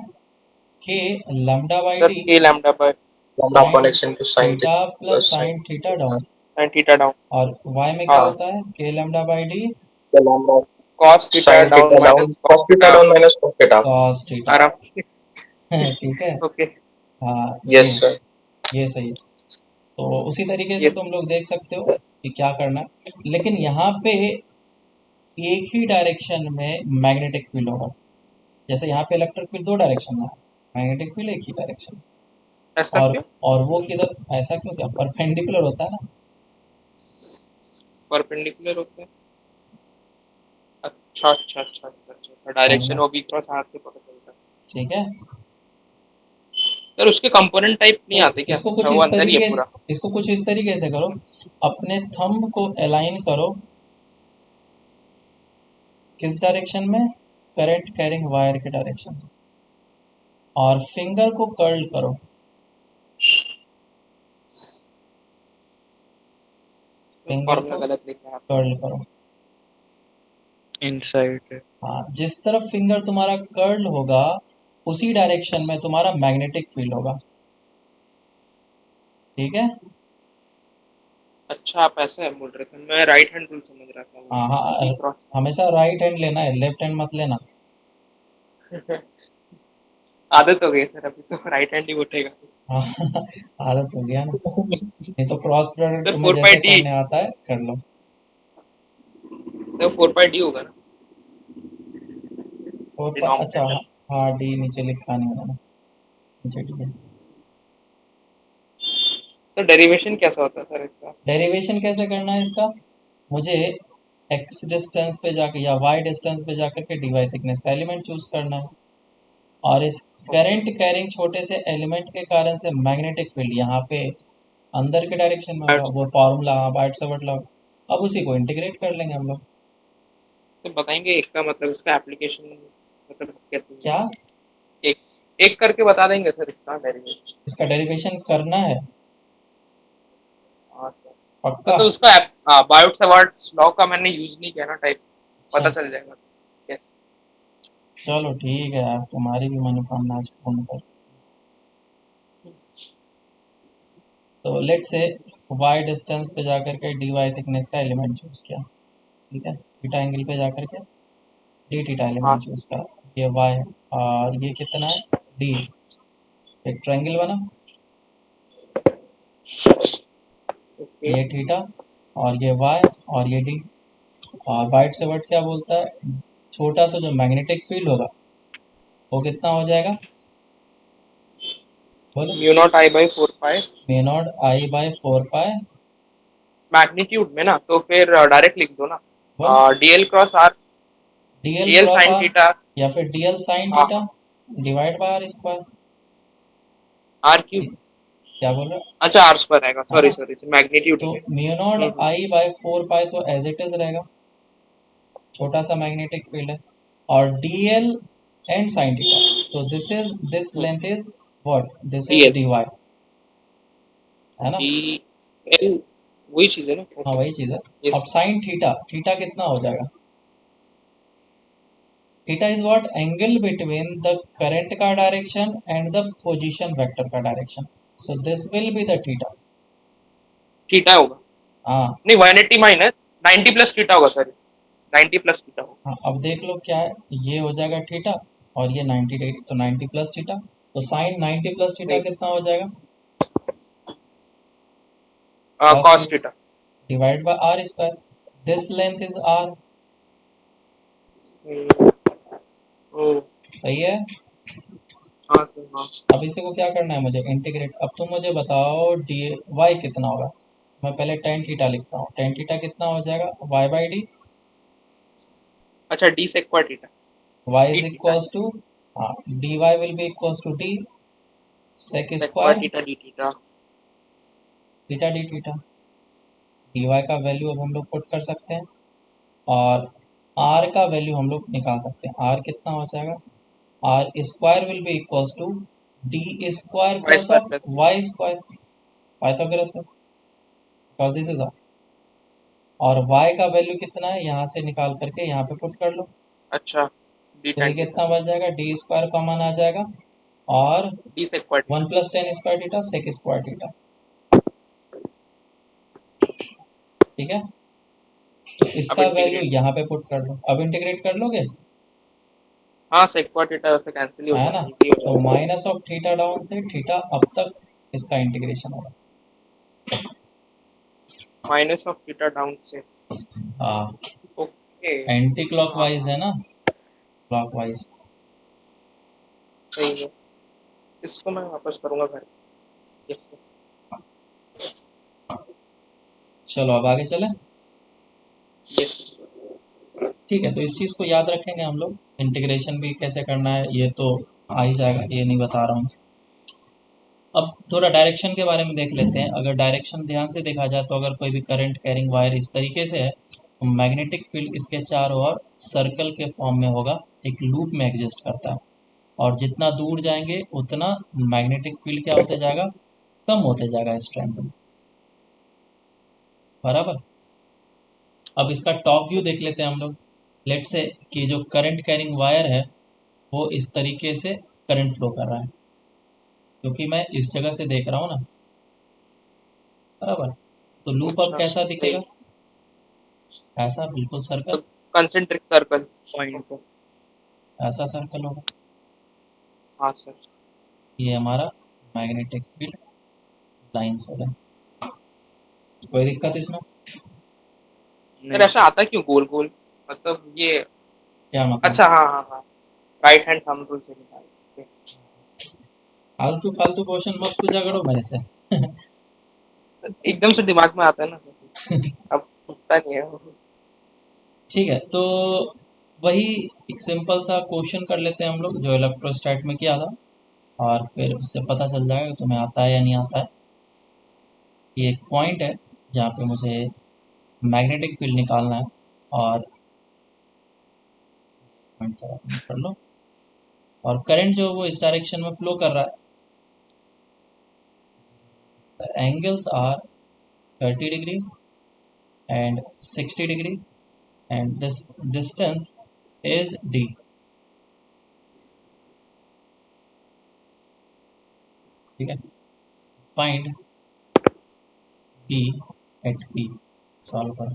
K lambda by sir D K lambda by lambda upon sine x into sin theta theta plus plus sin sine theta down. Sine theta down. और वाई में क्या हाँ, हाँ, होता है, K lambda by D the lambda cos theta sin down theta minus down, cos cos theta theta down minus cos theta. Cos theta. आराम से। ठीक है। ओके। हाँ, Yes, sir. ये सही है। तो उसी तरीके से ये तुम लोग देख सकते हो कि क्या करना है, लेकिन यहाँ पे एक ही डायरेक्शन में मैग्नेटिक फील्ड होगा। जैसे यहाँ पे इलेक्ट्रिक फील्ड दो डायरेक्शन में है, मैग्नेटिक फील्ड एक ही डायरेक्शन। ऐसा और क्यों? और वो किधर, ऐसा क्यों, क्या परपेंडिकुलर होता है ना। परपेंडिकुलर होते हैं। अच्छा, डायरेक्शन हाँ, वो भी क्रॉस हाथ से पता चलता है। ठीक है। सर उसके कंपोनेंट टाइप नहीं तो आते क्या? इसको अच्छा कुछ वो इस अंदर ही है तरीके से पूरा। इसको कुछ इस तरीके से करो, अपने थंब को अलाइन करो किस डायरेक्शन में, करंट कैरिंग वायर के डायरेक्शन में, और फिंगर को कर्ल करो, फिंगर फॉर्मूला को गलत लिखा है आपने। कर्ल करो। इनसाइड। हाँ, जिस तरफ फिंगर तुम्हारा कर्ल होगा उसी डायरेक्शन में तुम्हारा मैग्नेटिक फील्ड होगा। ठीक है। अच्छा आप ऐसे बोल रहे थे, मैं राइट हैंड रूल समझ रहा था वो। हाँ हाँ, बी क्रॉस। हमेशा राइट हैंड लेना है, लेफ्ट हैंड मत लेना। आदत हो गई सर, अभी तो राइट हैंड ही उठेगा। हाँ, आदत हो गया ना। नहीं तो क्रॉस प्रोडक्ट सर तुम्हें फोर पाई जैसे डी। करने आता है कर लो। सर फोर पाई डी होगा ना अच्छा, डिनोमिनेटर। हाँ डी नीचे लिखा नहीं मैंने, नीचे डी है। तो डेरिवेशन कैसा होता है सर इसका? डेरिवेशन कैसे करना है इसका, मुझे एक्स डिस्टेंस पे जाके या वाई डिस्टेंस पे जाकर के डी वाई थिकनेस का एलिमेंट चूज करना है, और इस ओके। करंट कैरिंग छोटे से एलिमेंट के कारण से मैग्नेटिक फील्ड यहाँ पे अंदर के डायरेक्शन में होगा, वो फॉर्मूला बाइट से बटला। अब उसी को इंटीग्रेट कर लेंगे हम लोग। तो बताएंगे एक का मतलब इसका एप्लीकेशन मतलब कैसे क्या, होगा? एक एक करके बता देंगे सर इसका डेरिवेशन। इसका डेरिवेशन करना है, हाँ सर। पक्का। मतलब उसका बायोट सवार्ट्स लॉ का मैंने यूज नहीं किया ना टाइप। अच्छा, पता चल जाएगा। Yes। चलो ठीक है यार, तुम्हारी भी मनोकामना आज पूर्ण कर। तो लेट से वाई डिस्टेंस पे जाकर के डी वाई थिकनेस का एलिमेंट चूज किया, ठीक है, थीटा एंगल पे जाकर के डी थीटा हाँ एलिमेंट चूज करा, ये वाई है और ये कितना है, डी। एक ट्रायंगल बना, ओके। ये थीटा और ये वाई और ये डी। और वाइट से वर्ड क्या बोलता है, छोटा सा जो मैग्नेटिक फील्ड होगा वो कितना हो जाएगा, बोलो। Mu not I by four pi. Mu naught I by four pi, magnitude में ना तो फिर डायरेक्ट लिख दो ना। बोलो, DL cross R. DL DL cross sine R theta. या फिर डीएल साइन हाँ थीटा हाँ। Divide by R square. R cube. क्या बोल रहे हो, अच्छा आर स्क्वायर आएगा, है सॉरी ना। सॉरी मैग्नीट्यूड तो में। Mu naught hmm. I by four पाई तो एज इट इज रहेगा, छोटा सा मैग्नेटिक फील्ड है। और डीएल एंड साइन थीटा, तो this length is what, this is DL. D Y, है ना। डी एल वही चीज है ना। हाँ ओके। वही चीज है। अब यस। साइन थीटा, थीटा कितना हो जाएगा, theta is what, angle between the current का direction and the position vector का direction, so this will be the theta. Theta होगा। हाँ नहीं 180 माइनस 90 प्लस थीटा होगा सर। 90 प्लस थीटा होगा। हाँ, अब देख लो क्या है, ये हो जाएगा थीटा और ये 90 डिग्री, तो 90 प्लस थीटा, तो साइन 90 प्लस थीटा नहीं कितना हो जाएगा, cos cos theta theta. Divide by R square, this length is R. ओ। सही है। हाँ सर हाँ। अब इसी को क्या करना है मुझे, इंटीग्रेट। अब तुम मुझे बताओ डी वाई कितना होगा। मैं पहले टेन थीटा लिखता हूँ, टेन थीटा कितना हो जाएगा, वाई बाई डी। अच्छा D sec theta. Y D is theta equals to, हाँ, D Y will be equals to D sec sec square theta D theta. Theta D theta. D Y का value अब हम लोग put कर सकते हैं, और आर का वैल्यू हम लोग निकाल सकते हैं। आर कितना हो जाएगा, R square will be equals to D square Y plus square of plus Y square, Pythagoras से, बिकॉज दिस इज आर। और y का वैल्यू कितना है यहाँ से निकाल करके यहाँ पे पुट कर लो, अच्छा डी तो ये tan कितना थीटा बच जाएगा, डी स्क्वायर कॉमन आ जाएगा और D sec square theta. 1 + tan² theta sec square theta. ठीक है, तो अब इसका वैल्यू इंटीग्रेट, यहाँ पे पुट कर लो, अब इंटीग्रेट कर लोगे, हाँ sec square थीटा वैसे कैंसिल ही हो है ना, जाएगा, इजी हो तो जाएगा। माइनस ऑफ थीटा डाउन से थीटा अप तक इसका इंटीग्रेशन होगा। माइनस ऑफ थीटा डाउन से, हाँ, ओके। एंटी हाँ क्लॉकवाइज हाँ है ना, क्लॉकवाइज। सही है, इसको मैं वापस करूंगा घर। यस चलो अब आगे चलें। यस। ठीक है, तो इस चीज़ को याद रखेंगे हम लोग, इंटीग्रेशन भी कैसे करना है ये तो आ ही जाएगा, ये नहीं बता रहा हूँ। अब थोड़ा डायरेक्शन के बारे में देख लेते हैं। अगर डायरेक्शन ध्यान से देखा जाए तो अगर कोई भी करंट कैरिंग वायर इस तरीके से है तो मैग्नेटिक फील्ड इसके चारों ओर सर्कल के फॉर्म में होगा, एक लूप में एग्जिस्ट करता है, और जितना दूर जाएंगे उतना मैग्नेटिक फील्ड क्या होते जाएगा, कम होते जाएगा स्ट्रेंथ में, बराबर। अब इसका टॉप व्यू देख लेते हैं हम लोग। लेट से कि जो करंट कैरिंग वायर है वो इस तरीके से करंट फ्लो कर रहा है, क्योंकि मैं इस जगह से देख रहा हूँ ना, बराबर। तो लूप अब अच्छा कैसा सही, दिखेगा, ऐसा बिल्कुल तो सर्कल, कंसेंट्रिक सर्कल पॉइंट पे। ऐसा सर्कल होगा। हाँ सर। ये हमारा मैग्नेटिक फील्ड लाइन्स हो गए। कोई दिक्कत इसमें, सर ऐसा आता क्यों गोल गोल, मतलब ये, क्या मतलब, अच्छा हाँ हाँ हाँ, राइट हैंड थंब रूल से निकाल। फालतू फालतू क्वेश्चन मत पूछा करो मेरे से। एकदम से दिमाग में आता है ना, अब उठता नहीं है। ठीक है, तो वही एक सिंपल सा क्वेश्चन कर लेते हैं हम लोग जो इलेक्ट्रोस्टैट में किया था, और फिर उससे पता चल जाएगा कि तुम्हें आता है या नहीं आता है। ये एक पॉइंट है जहाँ पे मुझे मैग्नेटिक फील्ड निकालना है, और पॉइंट थोड़ा सा कर लो, और करंट जो वो इस डायरेक्शन में फ्लो कर रहा है। Angles are 30 degree and 60 degree, and this distance is D. ठीक है, find P at P, solve करो।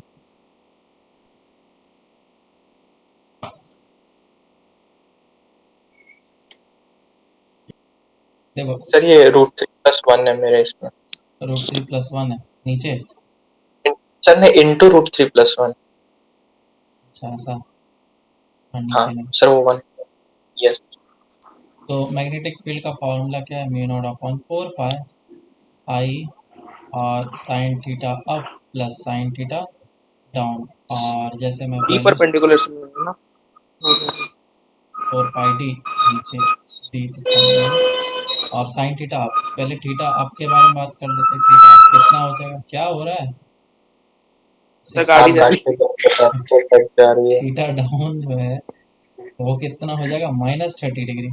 देखो, सर ये √3+1 है मेरे इसमें। √3+1 है नीचे, सर नहीं, इंटू √3+1। अच्छा ऐसा, और हाँ नीचे नहीं। सर वो 1। यस। तो मैग्नेटिक फील्ड का फॉर्मूला क्या है, म्यू नॉट अपॉन 4 पाई आई और sine theta up plus sine theta down, और जैसे मैं डी पहले परपेंडिकुलर से है ना। 4 पाई डी, नीचे डी लिखा है मैंने, और साइन थीटा अप, पहले थीटा अप के बारे में बात कर लेते हैं, थीटा अप कितना हो जाएगा, क्या हो रहा है, सर सिक्स। गाड़ी आप जा गाड़ी रही पे कट जा रही है। थीटा डाउन जो है वो कितना हो जाएगा, -30 डिग्री।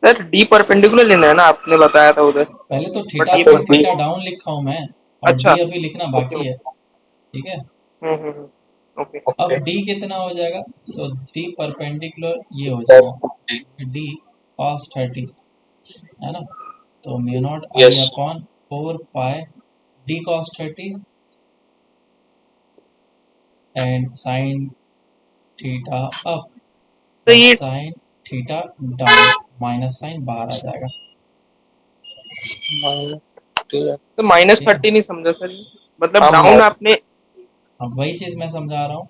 है सर, डी परपेंडिकुलर लेना है ना, आपने बताया था उधर। पहले तो थीटा बट ये अप तो और डी, थीटा डाउन लिखा हूं मैं, और अच्छा, डी अभी लिखना ओके बाकी है। ओके। ठीक है, ओके। अब ओके। डी कितना हो जाएगा, सो डी परपेंडिकुलर ये हो सर जाएगा डी cos 30, है ना, तो mu not I yes. Upon 4 pi D cos 30 and sine theta up तो प्लस ये, sine theta down, minus sine बाहर आ जाएगा। तो -30 ठीक है, नहीं समझा सर ये, मतलब हम डाउन आपने, अब वही चीज़ मैं समझा रहा हूँ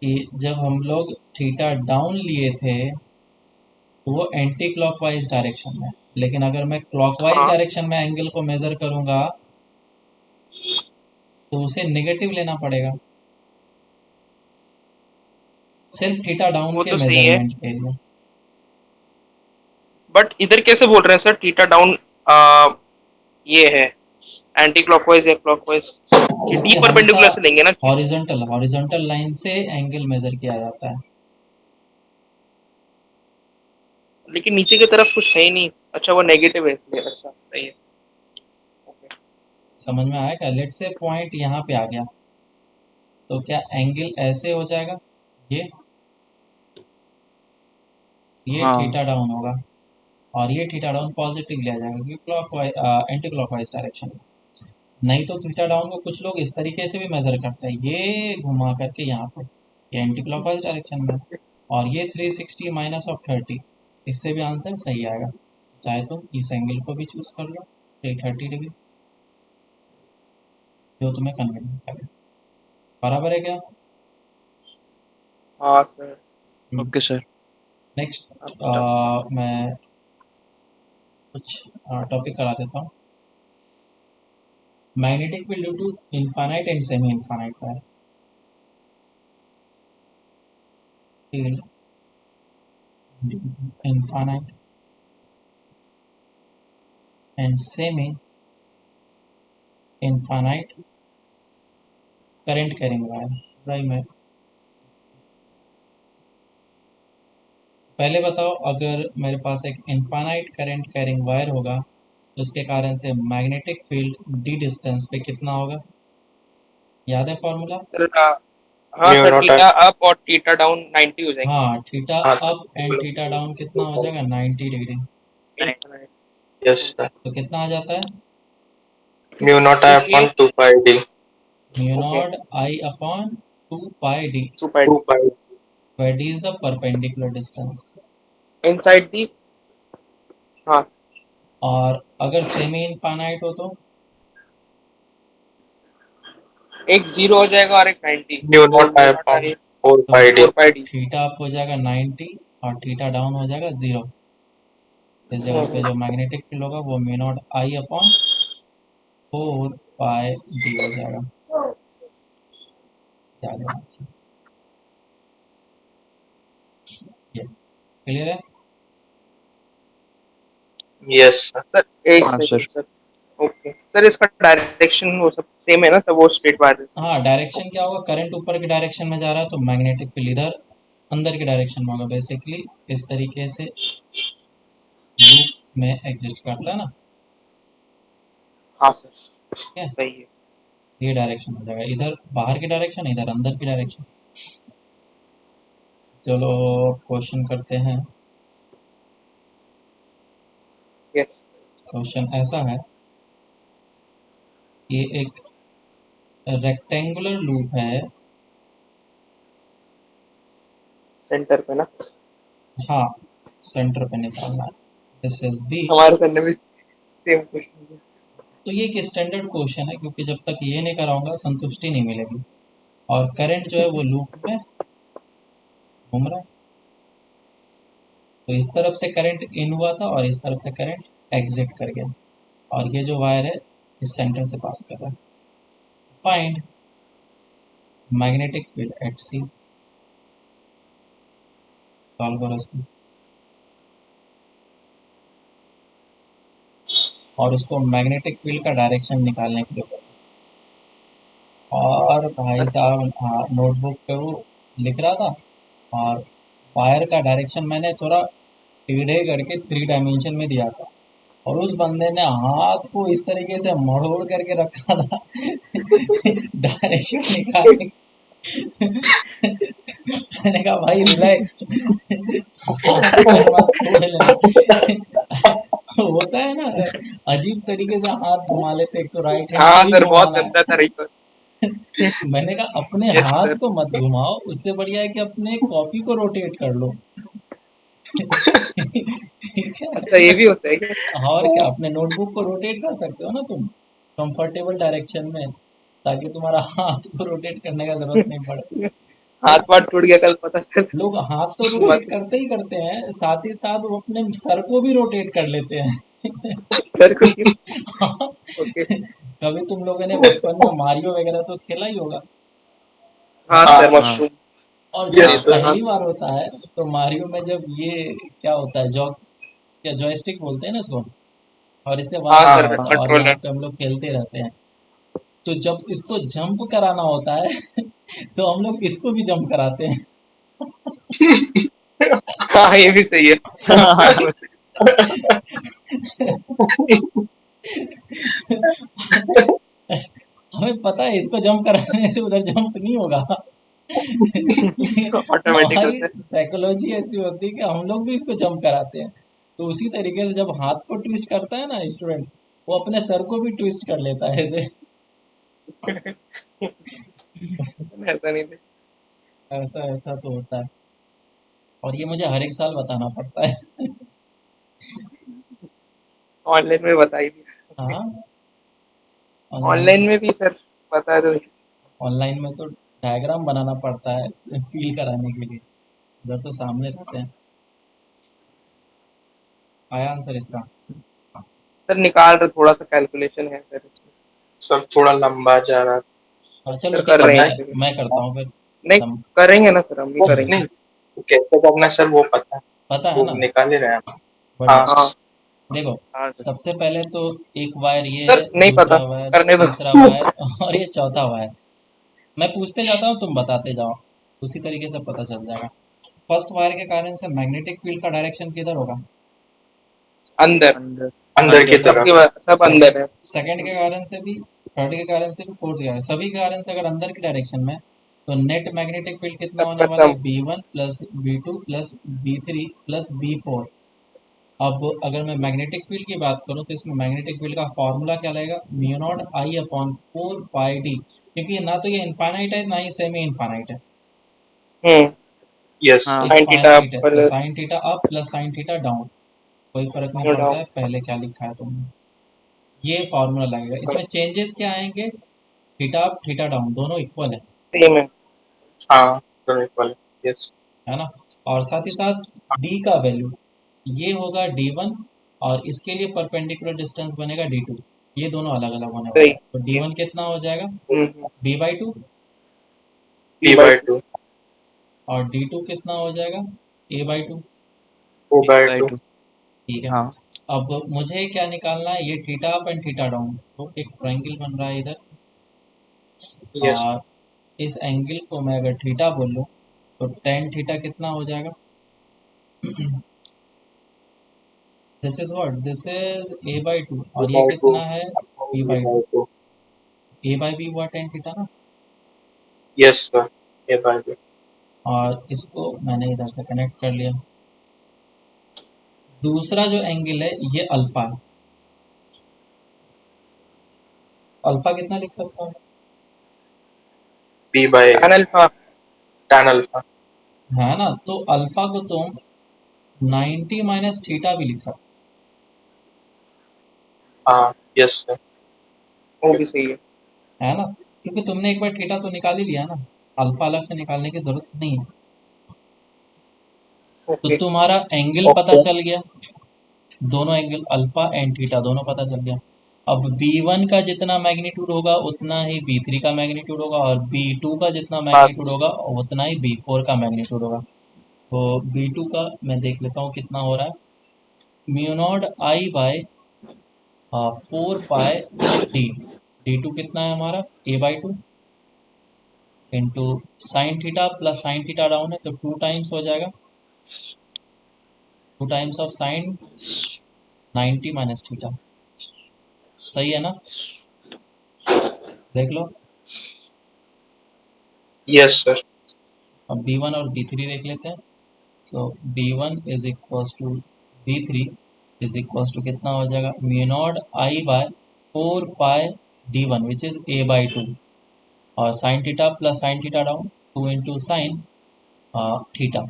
कि जब हम लोग थीटा डाउन लिए थे तो वो एंटी क्लॉकवाइज डायरेक्शन में, लेकिन अगर मैं क्लॉकवाइज हाँ डायरेक्शन में एंगल को मेजर करूंगा तो उसे नेगेटिव लेना पड़ेगा, सिर्फ थीटा डाउन वो के तो सही है, मेजरमेंट के लिए। बट इधर कैसे बोल रहे हैं सर थीटा डाउन, ये है एंटी क्लॉकवाइज या क्लॉकवाइज, ये डी क्योंकि हमेशा परपेंडिकुलर से लेंगे ना। हॉरिजॉन्टल हॉरिजॉन्टल लाइन से एंगल मेजर किया जाता है। लेकिन नीचे की तरफ कुछ है ही नहीं, अच्छा वो नेगेटिव है इसलिए, अच्छा सही है। ओके। समझ में आया क्या? लेट से पॉइंट यहाँ पे आ गया, तो क्या एंगल ऐसे हो जाएगा, ये हाँ थीटा डाउन होगा, और ये थीटा डाउन पॉजिटिव लिया जाएगा क्योंकि क्लॉकवाइज एंटी क्लॉकवाइज डायरेक्शन में। नहीं तो थीटा डाउन को कुछ लोग इस तरीके से भी मेजर करते हैं, ये घुमा करके यहाँ पर, ये एंटी क्लॉकवाइज डायरेक्शन में, और ये 360 माइनस ऑफ 30, इससे भी आंसर सही आएगा। चाहे तुम इस एंगल को भी चूज कर लो, 330 डिग्री, जो तुम्हें कन्वीनियंट लगे। बराबर है क्या? हाँ सर। Okay sir. नेक्स्ट अब मैं कुछ टॉपिक करा देता हूँ। Magnetic field due to infinite and semi infinite wire field, infinite and semi infinite current carrying wire. भाई मैं पहले बताओ, अगर मेरे पास एक इनफाइनाइट करंट कैरिंग वायर होगा तो उसके कारण से मैग्नेटिक फील्ड डी डिस्टेंस पे कितना होगा? याद है फॉर्मूला? सर हाँ mu sir, not theta up और थीटा डाउन 90 हो जाएंगे। हाँ, थीटा हाँ अप एंड थीटा डाउन कितना हो जाएगा? 90 डिग्री। यस सर, तो कितना आ जाता है? Mu not I upon 2 pi D. Mu okay, not I upon 2 pi D, 2 pi 2 pi where d is the perpendicular distance। Inside the. हाँ, और अगर सेमी इनफाइनाइट हो तो एक 0 हो जाएगा और एक 90, म्यू तो not I mu naught upon I 4 pi D. 4 pi D. Theta up हो जाएगा 90 और थीटा डाउन हो जाएगा 0। इस जगह पे जो मैग्नेटिक फील्ड होगा वो mu naught I upon 4 pi D हो जाएगा। क्या देना है? ये क्लियर है? यस सर, सर एक हाँ second sir. Sir. Okay sir, इसका डायरेक्शन वो सब सेम है ना सब, वो स्ट्रेट वायर है। हाँ, डायरेक्शन क्या होगा? करंट ऊपर की डायरेक्शन में जा रहा है तो मैग्नेटिक फील्ड इधर अंदर की डायरेक्शन में होगा। बेसिकली इस तरीके से लूप में एग्जिस्ट करता है ना। हाँ सर, ठीक है, सही है। ये डायरेक्शन हो जाएगा, इधर बाहर की डायरेक्शन, इधर अंदर की डायरेक्शन। चलो क्वेश्चन करते हैं। यस, क्वेश्चन ऐसा है, ये एक रेक्टेंगुलर लूप है। सेंटर पे ना। हाँ, सेंटर पे निकालना है। This is B. हमारे सर ने भी सेम क्वेश्चन। तो ये एक स्टैंडर्ड क्वेश्चन है क्योंकि जब तक ये नहीं कराऊंगा संतुष्टि नहीं मिलेगी। और करंट जो है वो लूप में घूम रहा है, तो इस तरफ से करंट इन हुआ था और इस तरफ से करंट एग्जिट कर गया, और ये जो वायर है इस सेंटर से पास कर रहा है। Find magnetic field at C. Solve करो इसको, और उसको मैग्नेटिक फील्ड का डायरेक्शन निकालने के लिए बोलो। और भाई साहब हाँ, नोटबुक पे वो लिख रहा था, और वायर का डायरेक्शन मैंने थोड़ा टेढ़े करके 3 डायमेंशन में दिया था, और उस बंदे ने हाथ को इस तरीके से मड़ोड़ करके रखा था डायरेक्शन निकालने की। मैंने कहा भाई रिलैक्स, हाथ पैर मत तोड़ लेना। होता है ना, अजीब तरीके से हाथ घुमा लेते, एक तो राइट हैंड से हाँ ही सर, बहुत घुमाना गंदा था रही पर। है। मैंने कहा अपने यस हाथ सर। को मत घुमाओ, उससे बढ़िया है कि अपने कॉपी को रोटेट कर लो। ठीक है, अच्छा, ये भी होता है क्या? और क्या, अपने नोटबुक को रोटेट कर सकते हो ना तुम, कंफर्टेबल डायरेक्शन में, ताकि तुम्हारा हाथ को रोटेट करने का जरूरत नहीं पड़े। हाथ वाथ टूट गया कल, पता चल। लोग हाथ तो रोटेट करते ही करते हैं, साथ ही साथ वो अपने सर को भी रोटेट कर लेते हैं। सर को क्यों? ओके। कभी तुम लोगों ने बचपन में मारियो वगैरह तो खेला ही होगा, हाँ हाँ सर। हाँ मशरूम। और जब यस सर, पहली बार होता है तो मारियो में जब ये क्या होता है, जॉक क्या जॉयस्टिक बोलते हैं ना इसको, और इससे वन हाँ आ हाँ सर, रहा हाँ होता है और यहाँ कंट्रोलर। पे हम लोग खेलते रहते हैं। तो जब इसको जंप कराना होता है तो हम लोग इसको भी जंप कराते हैं। हाँ, ये भी सही है। पता है इसको जंप कराने से उधर जंप नहीं होगा। ऑटोमेटिकल हमारी से। साइकोलॉजी ऐसी होती है कि हम लोग भी इसको जंप कराते हैं। तो उसी तरीके से जब हाथ को ट्विस्ट करता है ना स्टूडेंट, वो अपने सर को भी ट्विस्ट कर लेता है ऐसे। ऐसा नहीं थे। ऐसा ऐसा तो होता है, और ये मुझे हर एक साल बताना पड़ता है। ऑनलाइन में बता ही दिया। हाँ, ऑनलाइन ऑनलाइन में भी सर बता दो। ऑनलाइन में तो डायग्राम बनाना पड़ता है फील कराने के लिए, उधर तो सामने रहते हैं। आया आंसर इसका? सर निकाल रहे, थोड़ा सा कैलकुलेशन है सर। सर थोड़ा लंबा जा रहा हाँ चलो सर ठीक कर है, रहे हैं पता इसे। मैं करता हूँ फिर। नहीं, हम करेंगे ना सर, हम भी है करेंगे। नहीं, कैसे करना है सर वो पता है, पता है वो ना? निकाल ही रहे हैं। बढ़िया। हाँ हाँ देखो, हाँ सर। सबसे पहले तो एक वायर ये सर है, नहीं पता, दूसरा वायर, करने दो। तीसरा वायर और ये चौथा वायर। मैं पूछते जाता हूँ, तुम बताते जाओ, उसी तरीके से पता चल जाएगा। फर्स्ट वायर के कारण से मैग्नेटिक फील्ड का डायरेक्शन किधर होगा? अंदर। अंदर। अंदर की तरफ। सबके सब अंदर सेकंड है। सेकंड के कारण से भी, थर्ड के कारण से भी, फोर्थ के कारण, सभी के कारण से अगर अंदर की डायरेक्शन में, तो नेट मैग्नेटिक फील्ड कितना होने सबका वाला है? सम। B1 plus B2 plus B3 plus B4। अब अगर मैं मैग्नेटिक फील्ड की बात करूं तो इसमें मैग्नेटिक फील्ड का फॉर्मूला क्या लगेगा? Mu naught I upon 4 pi D, क्योंकि ना तो ये इनफाइनाइट है ना ही सेमी इनफाइनाइट है, हम्म। यस हाँ। सर। एक साइन थीटा फाइनाइट है। तो plus. Sine theta up plus sine theta down, कोई फर्क नहीं नो पड़ता डाउन। है पहले क्या लिखा है तुमने। ये फॉर्मूला लगेगा, इसमें चेंजेस क्या आएंगे? थीटा अप थीटा डाउन दोनों इक्वल सेम है। हाँ दोनों इक्वल है। यस। है ना? और साथ ही साथ डी का वैल्यू ये होगा D1, और इसके लिए परपेंडिकुलर डिस्टेंस बनेगा D2। ये दोनों अलग अलग होने वाला सही। है, तो D1 कितना हो जाएगा? B/2। P P by by two. Two. और D2 कितना हो जाएगा? A/2। O A by by two. Two. ठीक है। हाँ। अब मुझे क्या निकालना है? ये theta up and theta down, तो एक ट्रायंगल बन रहा है इधर, यस। और इस एंगल को मैं अगर थीटा बोल लूँ तो टेन थीटा कितना हो जाएगा? This is what, this is A/2, O और ये बाई टू। कितना है? B A by two. By two. A/B हुआ टेन थीटा ना। Yes sir. A by two. और इसको मैंने इधर से कनेक्ट कर लिया। दूसरा जो एंगल है ये अल्फा है। अल्फा कितना लिख सकता हूँ? P by tan alpha. Tan alpha. है ना? तो अल्फा को तुम 90 माइनस थीटा भी लिख सकते हाँ यस सर। वो भी सही है। हो, है ना? क्योंकि तुमने एक बार थीटा तो निकाल ही लिया ना, अल्फा अलग से निकालने की जरूरत नहीं है। तो ओके। तुम्हारा एंगल पता ओके। चल गया, दोनों एंगल अल्फा एंड थीटा दोनों पता चल गया। अब B1 का जितना मैग्नीट्यूड होगा उतना ही B3 का मैग्नीट्यूड होगा, और B2 का जितना मैग्नीट्यूड बात। होगा उतना ही B4 का मैग्नीट्यूड होगा। तो B2 का मैं देख लेता हूँ कितना हो रहा है। Mu not I by 4 pi D. D2 कितना है हमारा? A/2 into sine theta plus sine theta down है तो 2 टाइम्स हो जाएगा, 2 times of sine 90 minus theta. सही है ना? देख लो। Yes sir. अब B1 और B3 देख लेते हैं। तो B1 is equals to B3 is equals to कितना हो जाएगा? Mu not I by 4 pi D1 which is A/2, और sine theta plus sine theta down 2 into sine theta,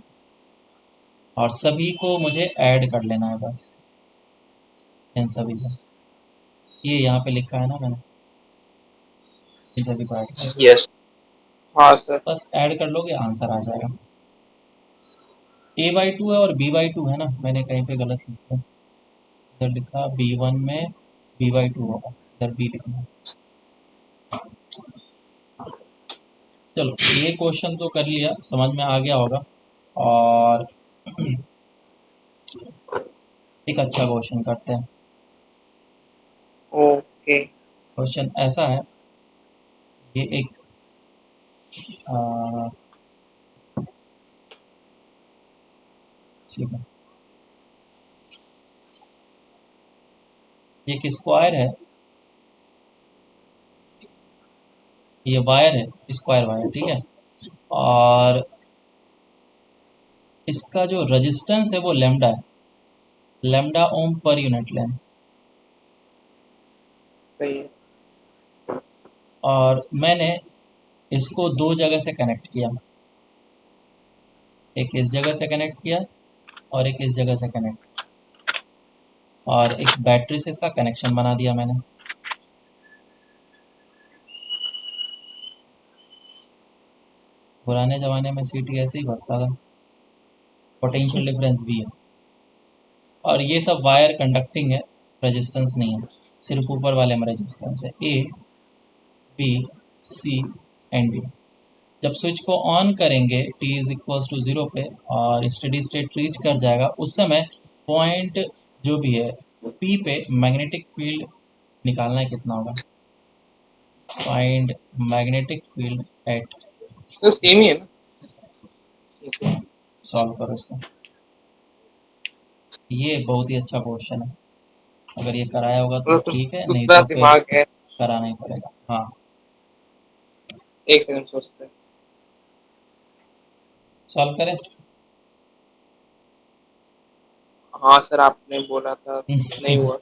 और सभी को मुझे ऐड कर लेना है बस, इन सभी को। ये यहाँ पे लिखा है ना मैंने, इन सभी को ऐड कर, यस। हाँ सर। बस ऐड कर लोगे आंसर आ जाएगा। A/2 है और B/2 है ना, मैंने कहीं पे गलत लिखा है, इधर लिखा B1 में B/2 होगा, इधर B लिखना है। चलो ये क्वेश्चन तो कर लिया, समझ में आ गया होगा। और एक अच्छा क्वेश्चन करते हैं। ओके। क्वेश्चन ऐसा है, ये एक ठीक है, ये एक स्क्वायर है, ये वायर है, स्क्वायर वायर, ठीक है। और इसका जो रेजिस्टेंस है वो लैम्डा है, लैम्डा ओम पर यूनिट लेंथ। सही है। और मैंने इसको दो जगह से कनेक्ट किया, एक इस जगह से कनेक्ट किया और एक इस जगह से कनेक्ट, और एक बैटरी से इसका कनेक्शन बना दिया मैंने। पुराने ज़माने में सीटी ऐसे ही बसता था, पोटेंशियल डिफरेंस भी है। और ये सब वायर कंडक्टिंग है, रेजिस्टेंस नहीं है, सिर्फ ऊपर वाले में रेजिस्टेंस है, A B C and D. जब स्विच को ऑन करेंगे t इज इक्वल्स टू 0 पे और स्टडी स्टेट रीच कर जाएगा, उस समय पॉइंट जो भी है P पे मैग्नेटिक फील्ड निकालना है, कितना होगा? फाइंड मैग्नेटिक फील्ड एट, तो सेम ही है ना। सॉल्व करो इसको। ये बहुत ही अच्छा क्वेश्चन है, अगर ये कराया होगा तो मतलब ठीक है, नहीं दूसरा तो फिर दिमाग है। कराना ही पड़ेगा। हाँ, एक सेकंड सोचते हैं। सॉल्व करें। हाँ सर, आपने बोला था नहीं हुआ।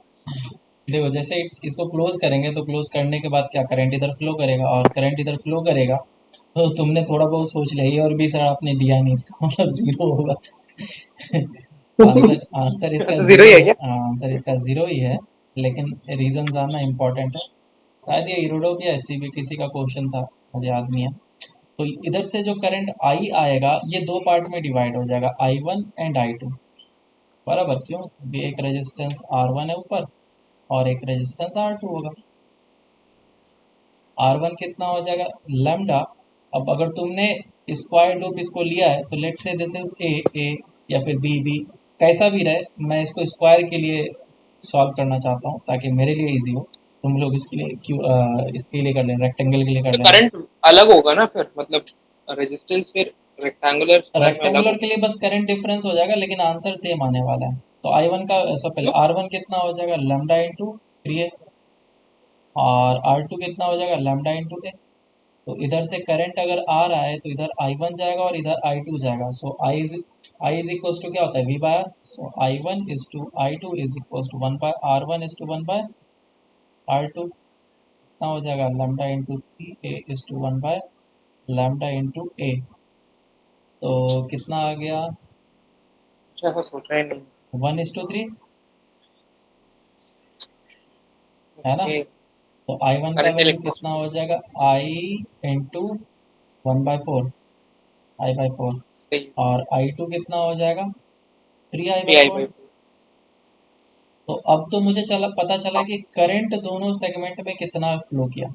देखो, जैसे इसको क्लोज करेंगे तो क्लोज करने के बाद क्या, करंट इधर फ्लो करेगा, और करंट इधर फ्लो करेगा तो तुमने थोड़ा बहुत सोच लिया, ये और भी सर आपने दिया नहीं, इसका मतलब जीरो होगा। आंसर आंसर इसका जीरो ही जीरो है है। क्या? आंसर इसका जीरो ही है, लेकिन रीजन जानना इम्पोर्टेंट है। शायद ये यूरोप या एससीबी किसी का क्वेश्चन था, मुझे याद नहीं है। तो इधर से जो करंट आई आएगा ये दो पार्ट में डिवाइड हो जाएगा, I1 एंड I2, बराबर। क्यों? ये एक रेजिस्टेंस R1 है ऊपर और एक रेजिस्टेंस R2 होगा। R1 कितना हो जाएगा? लैम्डा। अब अगर तुमने स्क्वायर रूट इसको लिया है तो लेट से दिस इज ए या फिर बी कैसा भी रहे, मैं इसको स्क्वायर के लिए सॉल्व करना चाहता हूँ ताकि मेरे लिए इजी हो। तुम लोग इसके लिए क्यों इसके लिए कर लेना, रेक्टेंगल के लिए कर तो लेना। करंट अलग होगा ना फिर, मतलब रेजिस्टेंस फिर रेक्टेंगुलर स्क्वायर में अलग रेक्टेंगुलर के होगा। लिए बस करंट डिफरेंस हो जाएगा, लेकिन आंसर सेम आने वाला है। तो I1 का सब पहले क्यों? R1 कितना हो जाएगा? लैम्डा इंटू 3 और R2 कितना हो जाएगा? Lambda into A. तो इधर से करंट अगर आ रहा है तो इधर I1 जाएगा और इधर I2 जाएगा। So I is equals to क्या होता है? V by R. So I1 is to I2 is equals to 1 by R1 is to 1 by R2। कितना हो जाएगा? Lambda into 3 A is to 1 by lambda into A. तो कितना आ गया? अच्छा, ऐसा सोचा ही नहीं। 1:3, है ना? ओके। तो I1 का करंट वैल्यू इलेक्ट्रॉन। कितना हो जाएगा? I into 1/4, I/4। सही है। और I2 कितना हो जाएगा? 3I three by I four by तो अब तो मुझे पता चला कि करंट दोनों सेगमेंट में कितना फ्लो किया,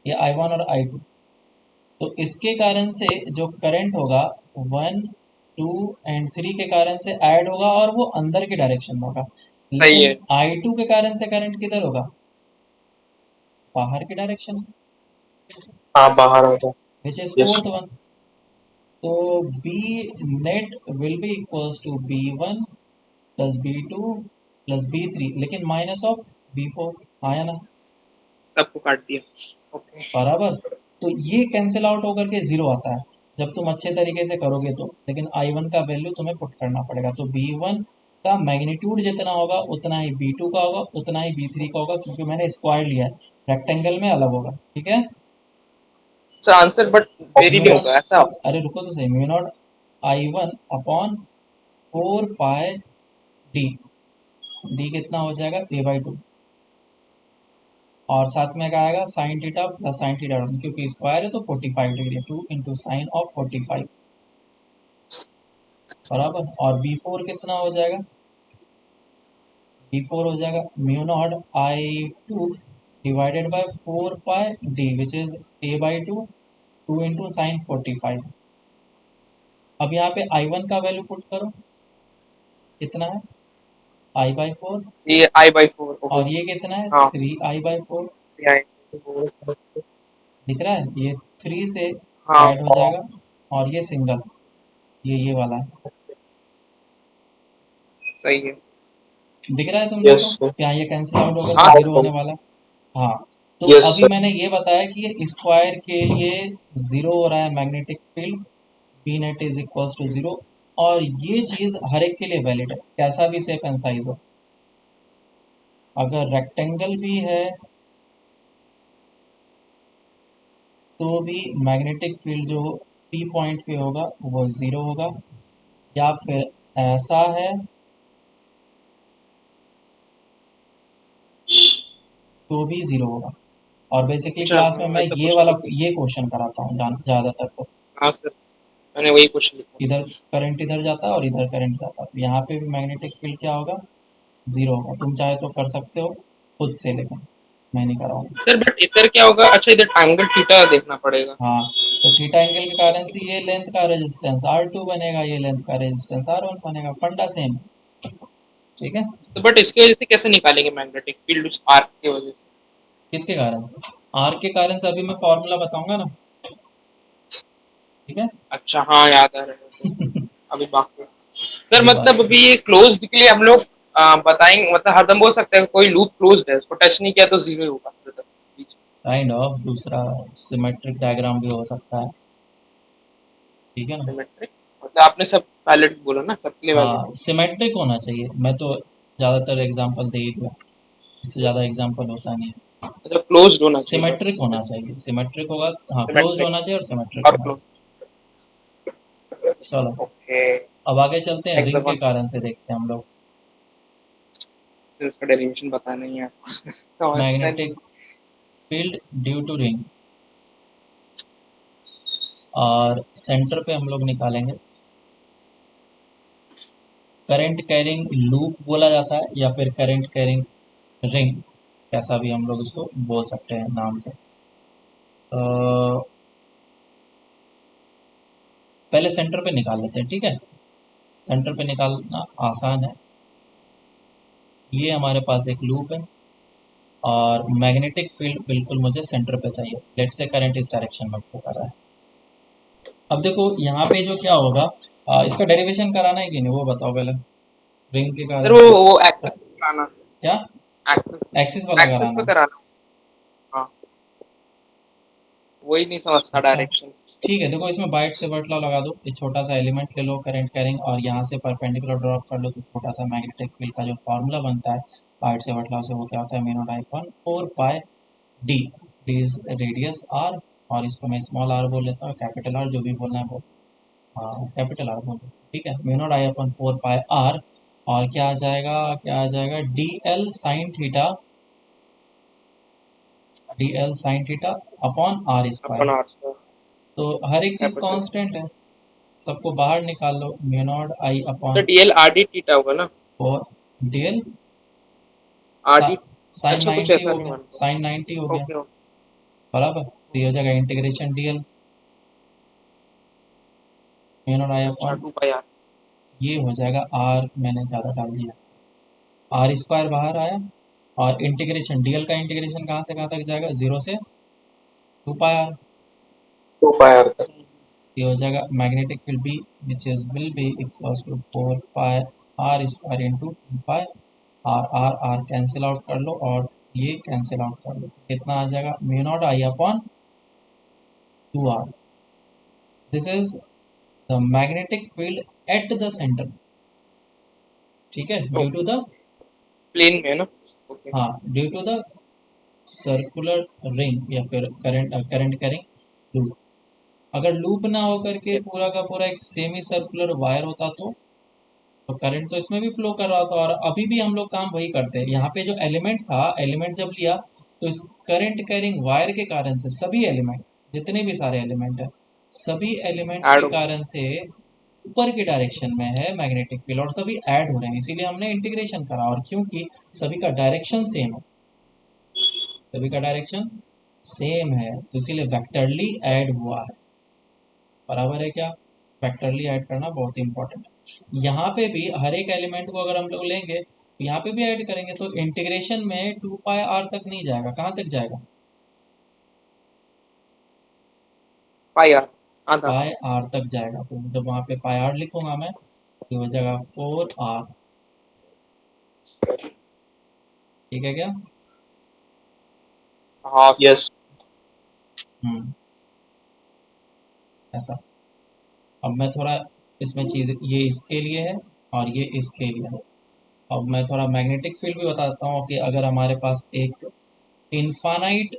ये I1 और I2। तो इसके कारण से जो करंट होगा 1, 2 एंड 3 के कारण से ऐड होगा और वो अंदर की डायरेक्शन में होगा। सही लेकिन है। I2 के कारण से करंट किधर होगा? बाहर की डायरेक्शन, हाँ बाहर होगा। Which is yes. Fourth one. तो B net will be equals to B1 plus B2 plus B3, लेकिन माइनस ऑफ B4, आया ना? सबको काट दिया। ओके। बराबर। तो ये कैंसिल आउट होकर के जीरो आता है जब तुम अच्छे तरीके से करोगे तो, लेकिन I1 का वैल्यू तुम्हें पुट करना पड़ेगा। तो B1 का मैग्नीट्यूड जितना होगा उतना ही B2 का होगा, उतना ही B3 का होगा, क्योंकि मैंने स्क्वायर लिया है, रेक्टेंगल में अलग होगा, ठीक है। Sir answer but very mu नहीं नॉट, होगा ऐसा। अरे रुको तो सही, mu naught I1 upon 4 pi D. D कितना हो जाएगा? A/2। और साथ में क्या आएगा? Sign theta plus sine theta, क्योंकि स्क्वायर है तो 45 डिग्री, 2 इंटू साइन ऑफ 45, बराबर। और B4 कितना हो जाएगा? B4 हो जाएगा mu not I2 divided by 4 pi D, which is A/2, 2 into sign 45। अब यहाँ पे I1 का वैल्यू पुट करो, कितना है? I/4। ये I/4 ओके। और ये कितना है? हाँ। 3I/4। आई। दिख रहा है? ये 3 से हाँ। ऐड हो जाएगा, और ये सिंगल, ये वाला है। सही है। दिख रहा है तुम लोग यस को? सर। क्या ये कैंसिल आउट होकर हाँ के सर। जीरो होने वाला है? हाँ। तो यस अभी सर। मैंने ये बताया कि ये स्क्वायर के लिए जीरो हो रहा है magnetic field, B net is equals to zero, और ये चीज हर एक के लिए वैलिड है, कैसा भी शेप एंड साइज हो। अगर रेक्टेंगल भी है तो भी मैग्नेटिक फील्ड जो पी पॉइंट पे होगा वो जीरो होगा, या फिर ऐसा है तो भी जीरो होगा। और बेसिकली अच्छा क्लास में हाँ, मैं ऐसा ये कुछ वाला तो। ये क्वेश्चन कराता हूँ ज़्यादातर। तो हाँ सर, मैंने वही क्वेश्चन लिखा। इधर करंट इधर जाता है और इधर करंट जाता है, तो यहाँ पे भी मैग्नेटिक फील्ड क्या होगा, जीरो होगा। तुम चाहे तो कर सकते हो खुद से, लेकिन मैं नहीं कराऊंगा। सर बट इधर क्या होगा? अच्छा, इधर एंगल थीटा देखना पड़ेगा। हाँ, तो थीटा एंगल के कारण से ये लेंथ का रेजिस्टेंस R2 बनेगा, ये लेंथ का रेजिस्टेंस R1 बनेगा, फंडा सेम। ठीक है। तो बट इसके वजह से कैसे निकालेंगे मैग्नेटिक फील्ड उस आर्क की वजह से? किसके कारण से? आर के कारण से अभी मैं फॉर्मूला बताऊंगा ना। ठीक है। अच्छा हाँ, याद आ रहा है सर। अभी बाकी सर, कोई बात मतलब नहीं। अभी ये क्लोज्ड के लिए हम लोग बताएंगे, मतलब हरदम बोल सकते हैं कोई लूप क्लोज्ड है, उसको टच नहीं किया तो जीरो ही होगा फिर तक बीच काइंड ऑफ दूसरा सिमेट्रिक डायग्राम भी हो सकता है। ठीक है ना। में सिमेट्रिक। मतलब आपने सब वैलिड बोला ना, सबके लिए वैलिड हाँ, है। सिमेट्रिक होना चाहिए, मैं तो ज़्यादातर एग्जांपल दे ही दिया, इससे ज़्यादा एग्जांपल होता नहीं है। मतलब क्लोज्ड होना चाहिए सिमेट्रिक बस। होना चाहिए, सिमेट्रिक होगा। हाँ, क्लोज सिमेट्रिक होना चाहिए और सिमेट्रिक और होना क्लोज। चाहिए। चलो, ओके। अब आगे चलते हैं, रिंग के हेक्सागोन। कारण से देखते हैं हम लोग। इसका डेरिवेशन पता नहीं है आपको? समझता नहीं। Magnetic field due to ring, और सेंटर पे हम लोग निकालेंगे करंट कैरिंग लूप बोला जाता है, या फिर करंट कैरिंग रिंग, कैसा भी हम लोग इसको बोल सकते हैं नाम से। पहले सेंटर पे निकाल लेते हैं, ठीक है। सेंटर पे निकालना आसान है। ये हमारे पास एक लूप है, और मैग्नेटिक फील्ड बिल्कुल मुझे सेंटर पे चाहिए। लेट से करंट इस डायरेक्शन में फ्लो कर रहा है। अब देखो यहाँ पे जो क्या होगा, इसका डेरिवेशन कराना है कि नहीं वो बताओ पहले। रिंग के सर कारण से वो एक्सेस पे कराना। क्या, एक्सेस एक्सिस वाला एक्सेस कराना पे है? कराना। हाँ, वही नहीं समझता अच्छा, डायरेक्शन। ठीक है। देखो इसमें बाइट से वर्ट लॉ लगा दो, एक छोटा सा एलिमेंट ले लो करंट कैरिंग, और यहाँ से परपेंडिकुलर ड्रॉप कर लो, तो छोटा सा मैग्नेटिक फील्ड का जो फॉर्मूला बनता है बाइट से वर्ट लॉ से, वो क्या होता है, mu not I upon 4 pi D. D is radius R, और इसको मैं स्मॉल आर बोल लेता हूँ, कैपिटल आर जो भी बोलना है वो। हाँ, कैपिटल आर बोल दो, ठीक है। Mu not I upon 4 pi R, और क्या आ जाएगा, क्या आ जाएगा, D L sine theta, D L sine theta upon R upon square. R तो हर एक चीज़ कैपिटल। कांस्टेंट है, सबको बाहर निकाल लो। म्यू नॉट आई तो upon DL R D theta होगा ना? 4 D L R D. Sine अच्छा, कुछ 90 ऐसा हो नहीं गया, मानता। साइन 90 हो गया, ओके ओके। बराबर। तो ये हो जाएगा integration D L mu not I अच्छा, अपॉन, 2 पाई आर। ये हो जाएगा आर, मैंने ज़्यादा डाल दिया, आर स्क्वायर बाहर आया, और इंटीग्रेशन डीएल का इंटीग्रेशन कहाँ से कहाँ तक जाएगा, जीरो से 2 पाई आर। 2 पाई आर का। ये हो जाएगा magnetic field B, which is will be equals to 4 pi R square into 2 pi R. R R cancel out कर लो, और ये कैंसिल आउट कर लो, कितना आ जाएगा, mu not I upon 2 R. This is the magnetic field at the centre, ठीक है, due to okay, the, plane में है ना? ओके। हाँ, due to the circular ring, या फिर करंट कैरिंग लूप। अगर लूप ना हो करके यस। पूरा का पूरा एक सेमी सर्कुलर वायर होता तो करंट तो इसमें भी फ्लो कर रहा था, और अभी भी हम लोग काम वही करते हैं। यहाँ पे जो एलिमेंट था, एलिमेंट जब लिया तो इस करंट कैरिंग वायर के कारण से सभी एलिमेंट, जितने भी सारे एलिमेंट है, सभी एलिमेंट ऐड के होगा। कारण से ऊपर की डायरेक्शन में है मैग्नेटिक फील्ड, और सभी ऐड हो रहे हैं, इसीलिए हमने इंटीग्रेशन करा। और क्योंकि सभी का डायरेक्शन सेम है, सभी का डायरेक्शन सेम है, तो इसीलिए वेक्टरली ऐड हुआ है। बराबर है क्या, वेक्टरली ऐड करना बहुत इंपॉर्टेंट है। यहाँ पे भी हर एक एलिमेंट को अगर हम लोग लेंगे तो यहाँ पे भी ऐड करेंगे, तो इंटीग्रेशन में 2 पाई आर तक नहीं जाएगा, कहाँ तक जाएगा, पाई आर, आधा। पाई आर तक जाएगा। तो जब वहाँ पे पाई आर लिखूंगा मैं, तो हो जाएगा 4 आर। ठीक है क्या। हाँ सर। यस हम्म ऐसा। अब मैं थोड़ा इसमें चीज़, ये इसके लिए है और ये इसके लिए है। अब मैं थोड़ा मैग्नेटिक फील्ड भी बताता हूँ कि अगर हमारे पास एक इनफानाइट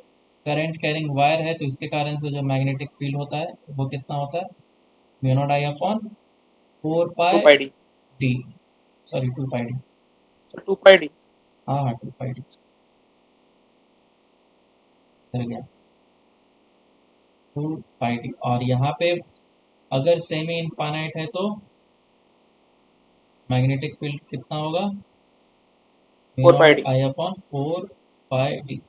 करंट कैरिंग वायर है तो इसके कारण से जो मैग्नेटिक फील्ड होता है वो कितना होता है, mu not I upon four 2 pi pi D. D, sorry two pi D. Sir 2 pi D. हाँ हाँ, टू पाई डी चल गया, टू पाई डी। और यहाँ पे अगर सेमी इनफानाइट है तो मैग्नेटिक फील्ड कितना होगा, mu 4 not pi D. I upon four pi D.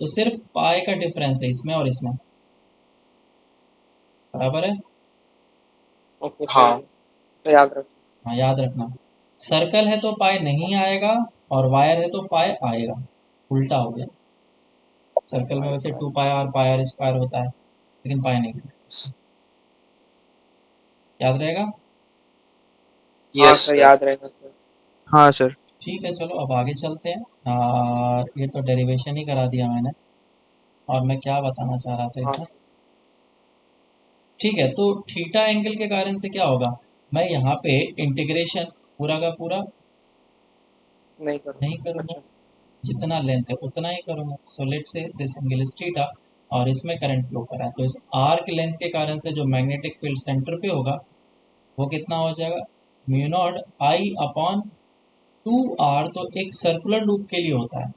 तो सिर्फ पाई का डिफरेंस है इसमें और इसमें, बराबर है। ओके सही हाँ है, तो याद रखिए। हाँ याद रखना, सर्कल है तो पाई नहीं आएगा और वायर है तो पाई आएगा, उल्टा हो गया। सर्कल में वैसे टू पाई आर स्क्वायर होता है लेकिन पाई नहीं, याद रहेगा। हाँ यस सर सर याद रहेगा सर। हाँ सर। ठीक है चलो अब आगे चलते हैं। ये तो डेरिवेशन ही करा दिया मैंने, और मैं क्या बताना चाह रहा था हाँ इसमें। सर। ठीक है, तो थीटा एंगल के कारण से क्या होगा, मैं यहाँ पे इंटीग्रेशन पूरा का पूरा नहीं करो। नहीं करूँगा, अच्छा। जितना लेंथ है उतना ही करूँगा। सो लेट से दिस एंगल इज थीटा और इसमें करंट फ्लो कर रहा है, तो इस आर्क लेंथ के कारण से जो मैग्नेटिक फील्ड सेंटर पे होगा वो कितना हो जाएगा, mu not I upon two R, तो एक सर्कुलर लूप के लिए होता है,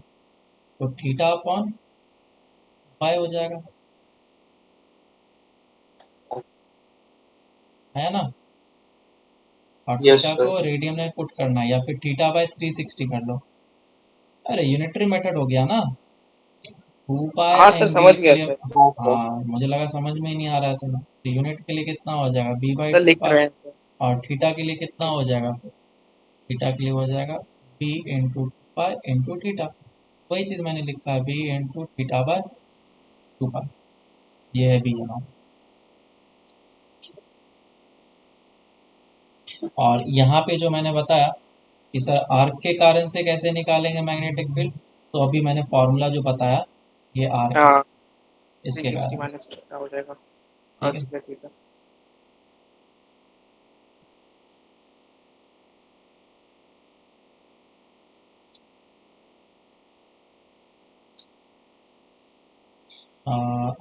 तो थीटा अपॉन पाई हो जाएगा, है ना। और यस थीटा सर को रेडियन में पुट करना है या फिर थीटा बाय 360 कर लो। अरे यूनिटरी मेथड हो गया ना, टू पाई हाँ सर एंगल समझ के गया लिए। सर। हाँ मुझे लगा समझ में ही नहीं आ रहा है तुम्हें, तो यूनिट के लिए कितना हो जाएगा, बी बाई सर टू लिख पाई। रहे हैं सर। और थीटा के लिए कितना हो जाएगा, थीटा के लिए हो जाएगा B into pi into theta. वही चीज़ मैंने लिखा है, B into theta by two pi, ये है बी है। और यहाँ पे जो मैंने बताया कि सर आर्क के कारण से कैसे निकालेंगे मैग्नेटिक फील्ड, तो अभी मैंने फॉर्मूला जो बताया ये आर्क है, हाँ थ्री इसके सिक्सटी कारण से। माइनस क्या हो जाएगा। हाँ ठीक है। ठीक है ठीक है।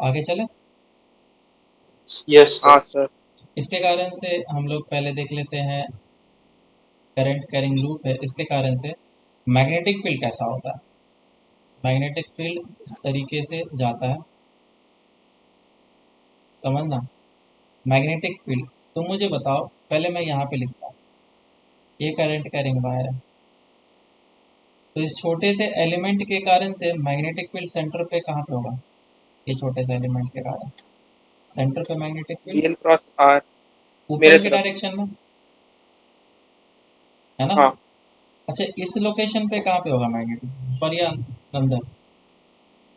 आगे चले। यस हाँ सर सर। इसके कारण से हम लोग पहले देख लेते हैं, करंट कैरिंग लूप है, इसके कारण से मैग्नेटिक फील्ड कैसा होता है। मैग्नेटिक फील्ड इस तरीके से जाता है, समझना। मैग्नेटिक फील्ड, तुम मुझे बताओ, पहले मैं यहाँ पे लिखता हूँ, ये करंट कैरिंग वायर है, तो इस छोटे से एलिमेंट के कारण से मैग्नेटिक फील्ड सेंटर पे कहाँ पे होगा, ये छोटे से एलिमेंट के कारण सेंटर पे magnetic field DL cross R. मेरे ऊपर के तरफ। डायरेक्शन में, है ना। हाँ अच्छा इस लोकेशन पे कहाँ पे होगा मैग्नेटिक, ऊपर या अंदर,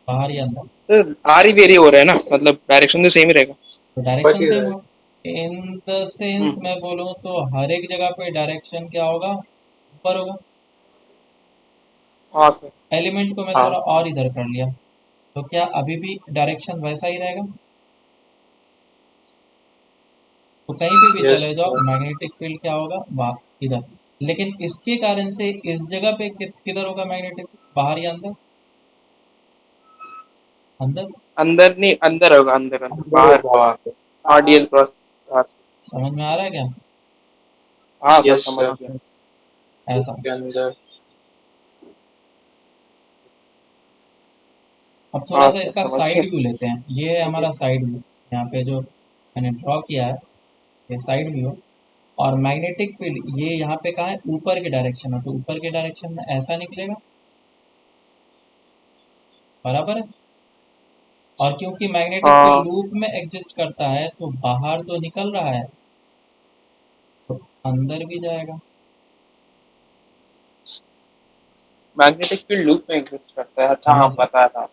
बाहर या अंदर। सर आर ही वेरी हो रहा है ना, मतलब डायरेक्शन तो सेम ही रहेगा। तो बट डायरेक्शन ही सेम रहे हो, इन द सेंस हम्म। मैं बोलूँ तो हर एक जगह पे डायरेक्शन क्या होगा, ऊपर होगा। हाँ सर। एलिमेंट को मैं हाँ थोड़ा और इधर कर लिया, तो क्या अभी भी डायरेक्शन वैसा ही रहेगा। तो कहीं पे भी यस चले जाओ सर मैग्नेटिक फील्ड क्या होगा, बाहर इधर। लेकिन इसके कारण से इस जगह पे किधर होगा मैग्नेटिक, बाहर या अंदर, अंदर। अंदर नहीं, अंदर होगा, अंदर अंदर अंदर बाहर। होगा वहाँ पे हाँ डीएल क्रॉस आर। समझ में आ रहा है क्या, हाँ सर यस समझ सर गया। लूप ऐसा। के अंदर अब थोड़ा हाँ सा सर इसका समझ साइड गया। व्यू लेते हैं, ये है हमारा साइड व्यू, यहाँ पे जो मैंने ड्रॉ किया है ये साइड व्यू। और मैग्नेटिक फील्ड ये यहाँ पे कहाँ है, ऊपर के डायरेक्शन में, तो ऊपर के डायरेक्शन में ऐसा निकलेगा, बराबर है। और क्योंकि मैग्नेटिक फील्ड हाँ लूप में एग्जिस्ट करता है तो बाहर तो निकल रहा है, तो अंदर भी जाएगा, मैग्नेटिक फील्ड लूप में एग्जिस्ट करता है, अच्छा हाँ हमेशा, पता था।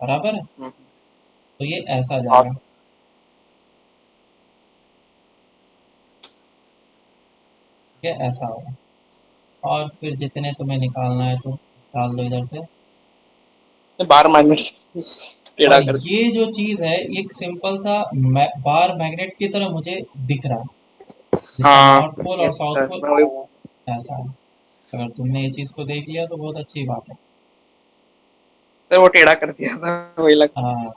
बराबर है। हम्म। तो ये ऐसा हाँ जाएगा, सर। ठीक है, ऐसा होगा। और फिर जितने तुम्हें निकालना है तो निकाल दो इधर से। तो 12 माइनस। टेढ़ा और कर दिया। ये जो चीज है एक सिंपल सा बार मैग्नेट की तरह मुझे दिख रहा है, जिसका हाँ नॉर्थ पोल और यस साउथ सर, पोल मैं वही ऐसा है। अगर तुमने ये चीज को देख लिया तो बहुत अच्छी बात है। सर वो टेढ़ा कर दिया था, वही लगा। हाँ,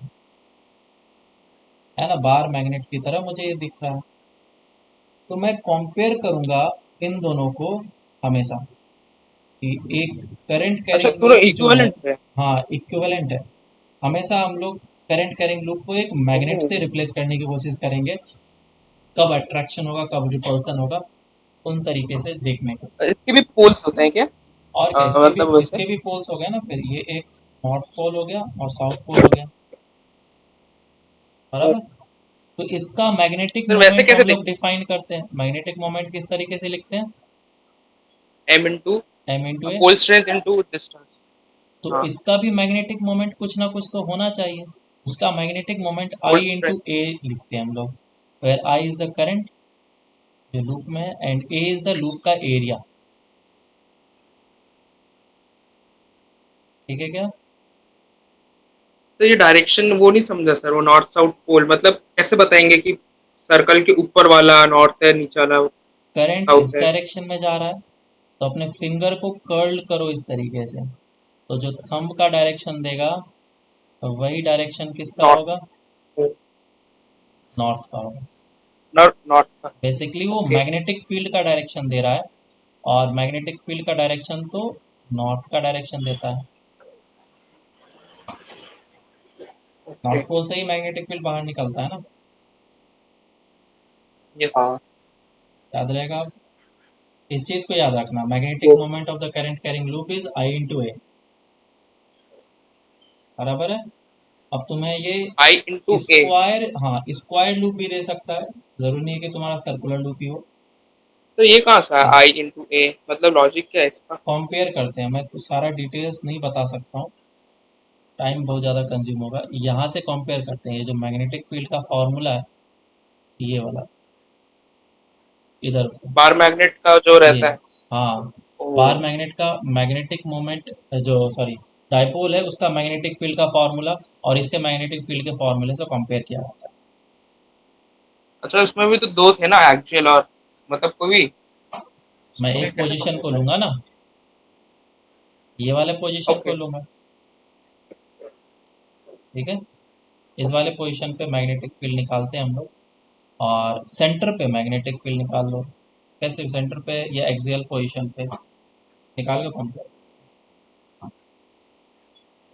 है ना, बार मैग्नेट की तरह मुझे ये दिख रहा है। तो मैं कंपेयर करूंगा इन दोनों को हमेशा, कि एक करंट अच्छा कैरिंग दोनों लूप जो है, इक्विवेलेंट है। हाँ इक्विवेलेंट है। हमेशा हम लोग करंट कैरिंग लूप को एक मैग्नेट ओह, से रिप्लेस करने की कोशिश करेंगे। कब अट्रैक्शन होगा कब रिपल्सन होगा, उन तरीके से देखने को। इसके भी पोल्स होते हैं क्या? और क्या, मतलब वैसे। इसके भी पोल्स हो गए ना, फिर ये एक नॉर्थ पोल हो गया और साउथ पोल हो गया, ओह, बराबर। तो इसका मैग्नेटिक सर वैसे मोमेंट कैसे हम लोग देखते डिफाइन करते हैं। मैग्नेटिक मोमेंट किस तरीके से लिखते हैं? हैं? M into M into A. Pole strength into distance. तो हाँ, इसका भी मैग्नेटिक मोमेंट कुछ ना कुछ तो होना चाहिए। उसका magnetic moment pole I strength. Into A लिखते हैं हम लोग, where I is the current जो लूप में है and A is the loop का एरिया। ठीक है क्या? सर ये डायरेक्शन वो नहीं समझा सर, वो नॉर्थ साउथ पोल मतलब कैसे बताएंगे कि सर्कल के ऊपर वाला नॉर्थ है, नीचे वाला करंट इस साउथ है? डायरेक्शन में जा रहा है, तो अपने फिंगर को कर्ल करो इस तरीके से, तो जो थंब का डायरेक्शन देगा वही डायरेक्शन किसका नॉर्थ, होगा? नॉर्थ का होगा। North north. बेसिकली वो ओके मैग्नेटिक फील्ड का डायरेक्शन दे रहा है, और मैग्नेटिक फील्ड का डायरेक्शन तो नॉर्थ का डायरेक्शन देता है। ओके। नॉर्थ पोल से ही मैग्नेटिक फील्ड बाहर निकलता है ना, यस। हाँ याद रहेगा आप। इस चीज को याद रखना, मैग्नेटिक ये moment of the current carrying loop is I into A, बराबर है। अब तुम्हें आई इंटू ये ए। स्क्वायर, हाँ स्क्वायर लूप भी दे सकता है, जरूरी नहीं है कि तुम्हारा सर्कुलर लूप ही हो। तो ये कहाँ सा इस आई इंटू ए, मतलब लॉजिक क्या है इसका? कंपेयर करते हैं, मैं तो सारा डिटेल्स नहीं बता सकता हूँ, टाइम बहुत ज़्यादा कंज्यूम होगा। यहाँ से कंपेयर करते हैं, ये जो मैग्नेटिक फील्ड का फॉर्मूला है ये वाला, इधर से, बार मैग्नेट का जो ये, रहता है। हाँ ओ, बार मैग्नेट का मैग्नेटिक मोमेंट, जो सॉरी डाइपोल है उसका मैग्नेटिक फील्ड का फॉर्मूला, और इसके मैग्नेटिक फील्ड के फॉर्मूले से कंपेयर किया जाता है। अच्छा उसमें भी तो दो थे ना, एक्सियल और मतलब कोई भी, मैं उसमें एक कैसे पोजीशन कंपेयर को करें? लूंगा ना, ये वाले पोजीशन को ओके। लूंगा, ठीक है। इस वाले पोजीशन पे मैग्नेटिक फील्ड निकालते हैं हम लोग, और सेंटर पे मैग्नेटिक फील्ड निकाल लो। कैसे? सेंटर पे या एक्सियल पोजीशन पे निकाल के कंपेयर।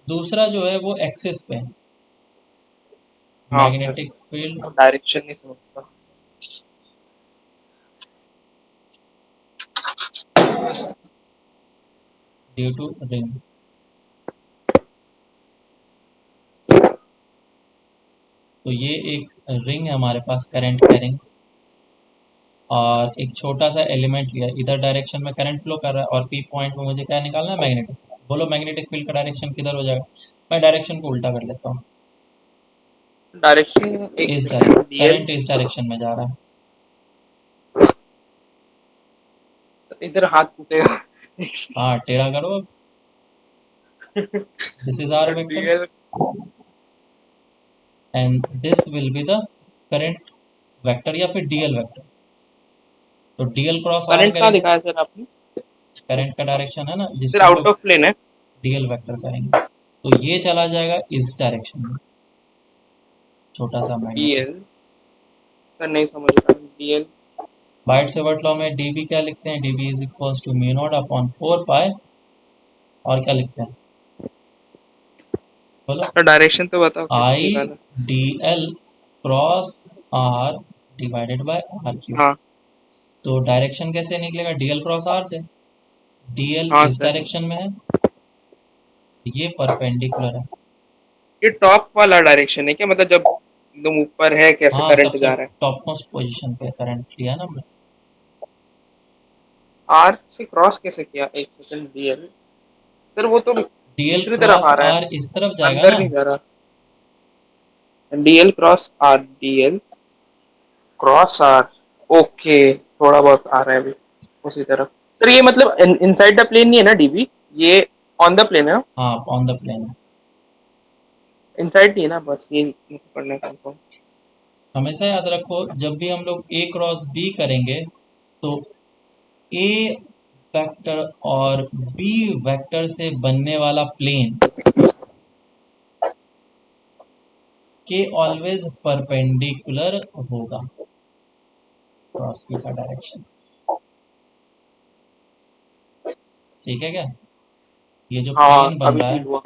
दूसरा जो है वो एक्सिस पे है, हाँ सर, मैग्नेटिक फील्ड डायरेक्शन नहीं समझता। Due to ring. तो ये एक रिंग है हमारे पास, करंट कैरिंग, और एक छोटा सा एलिमेंट लिया, इधर डायरेक्शन में करंट फ्लो कर रहा है, और पी पॉइंट में मुझे क्या निकालना है? मैग्नेटिक। बोलो मैग्नेटिक फील्ड का डायरेक्शन किधर हो जाएगा? मैं डायरेक्शन को उल्टा कर लेता हूँ, डायरेक्शन एक इस सेकंड, डायरेक्शन, डीएल। करंट इस डायरेक्शन में जा रहा है। इधर हाथ टूटेगा। हाँ टेढ़ा करो, this is R vector DL. And this will be the current vector या फिर डीएल वेक्टर। तो डीएल क्रॉस आर करंट कहाँ करेंगे, दिखाया सर आपने? करंट का डायरेक्शन है ना सर जिसको हम आउट लोग ऑफ प्लेन है। डीएल वेक्टर करेंगे, तो ये चला जाएगा इस डायरेक्शन में, छोटा सा मैग्नेटिक। डीएल। सर नहीं समझ रहा डीएल। बाइट सेवर्ट लॉ में डीबी क्या लिखते हैं? DB is equals to mu naught upon 4 pi, और क्या लिखते हैं बोलो? सर डायरेक्शन तो बताओ कैसे आई निकाला। D L cross R divided by R cube. हाँ। तो डायरेक्शन कैसे निकलेगा? डीएल क्रॉस आर से। डीएल हाँ इस सर, डायरेक्शन में है, ये परपेंडिकुलर है। ये टॉप वाला डायरेक्शन है क्या, मतलब जब एकदम ऊपर है कैसे हाँ करंट सबसे जा रहा है? टॉप मोस्ट पोजीशन पे करंट लिया ना हमने। आर से क्रॉस कैसे किया, एक सेकंड, डीएल। सर वो तो डीएल दूसरी तरफ क्रॉस आ रहा है, आर इस तरफ जाएगा अंदर ना। नहीं जा रहा। DL cross R, DL cross R. Okay, थोड़ा बहुत आ रहा है अभी उसी तरफ। सर ये मतलब इनसाइड द प्लेन नहीं है ना डीबी, ये ऑन द प्लेन है? हाँ ऑन द प्लेन। इनसाइड नहीं है ना, बस ये पढ़ने का हमको। हमेशा याद रखो जब भी हम लोग ए क्रॉस बी करेंगे तो ए वेक्टर और बी वेक्टर से बनने वाला प्लेन के ऑलवेज परपेंडिकुलर होगा क्रॉस बी का डायरेक्शन। ठीक है क्या? ये जो हाँ प्लेन बन अभी रहा फील है हुआ।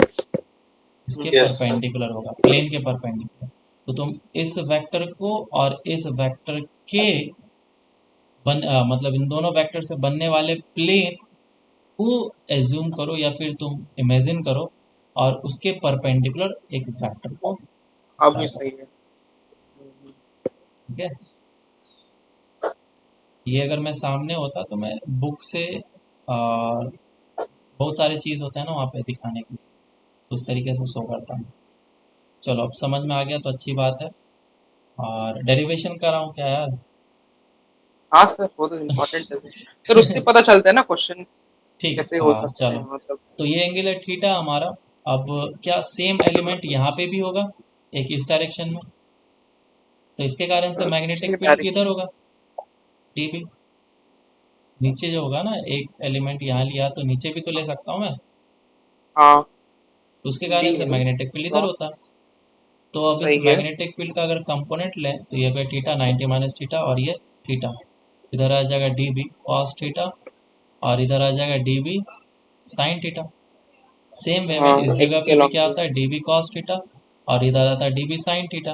इसके यस परपेंडिकुलर होगा, प्लेन के परपेंडिकुलर। तो तुम इस वेक्टर को और इस वेक्टर के मतलब इन दोनों वेक्टर से बनने वाले प्लेन को एज्यूम करो या फिर तुम इमेजिन करो और उसके परपेंडिकुलर एक वेक्टर को अब ड्रा ये करो। सही है। ठीक है? ये अगर मैं सामने होता तो मैं बुक से और बहुत सारे चीज़ होते हैं ना वहाँ पे दिखाने की, तो उस तरीके से शो करता हूँ। चलो अब समझ में आ गया तो अच्छी बात है। और डेरिवेशन कर रहा हूँ क्या यार? हाँ सर, वो तो इम्पोर्टेंट है सर, उससे पता चलता है ना क्वेश्चन ठीक, कैसे हो हाँ सकते चलो। हैं मतलब। तो ये एंगल है थीटा हमारा। अब क्या सेम एलिमेंट यहाँ पे भी होगा एक इस डायरेक्शन में? तो इसके कारण से मैग्नेटिक सेम फील्ड डायरेक्शन। किधर होगा? डीबी। नीचे जो होगा ना, एक एलिमेंट यहाँ लिया तो नीचे भी तो ले सकता हूँ मैं, हाँ तो उसके कारण डी से है मैग्नेटिक फील्ड इधर क्रॉस। होता। तो अब इस सही है। मैग्नेटिक फील्ड का अगर कंपोनेंट लें तो ये पे थीटा 90 माइनस थीटा और ये थीटा, इधर आ जाएगा डी बी कॉस थीटा और इधर आ जाएगा D B sine theta. Same way में हाँ इस एक्स जगह के पे भी लॉन्ग क्या पे। आता है, डी बी कॉस थीटा और इधर आता है डी बी साइन थीटा।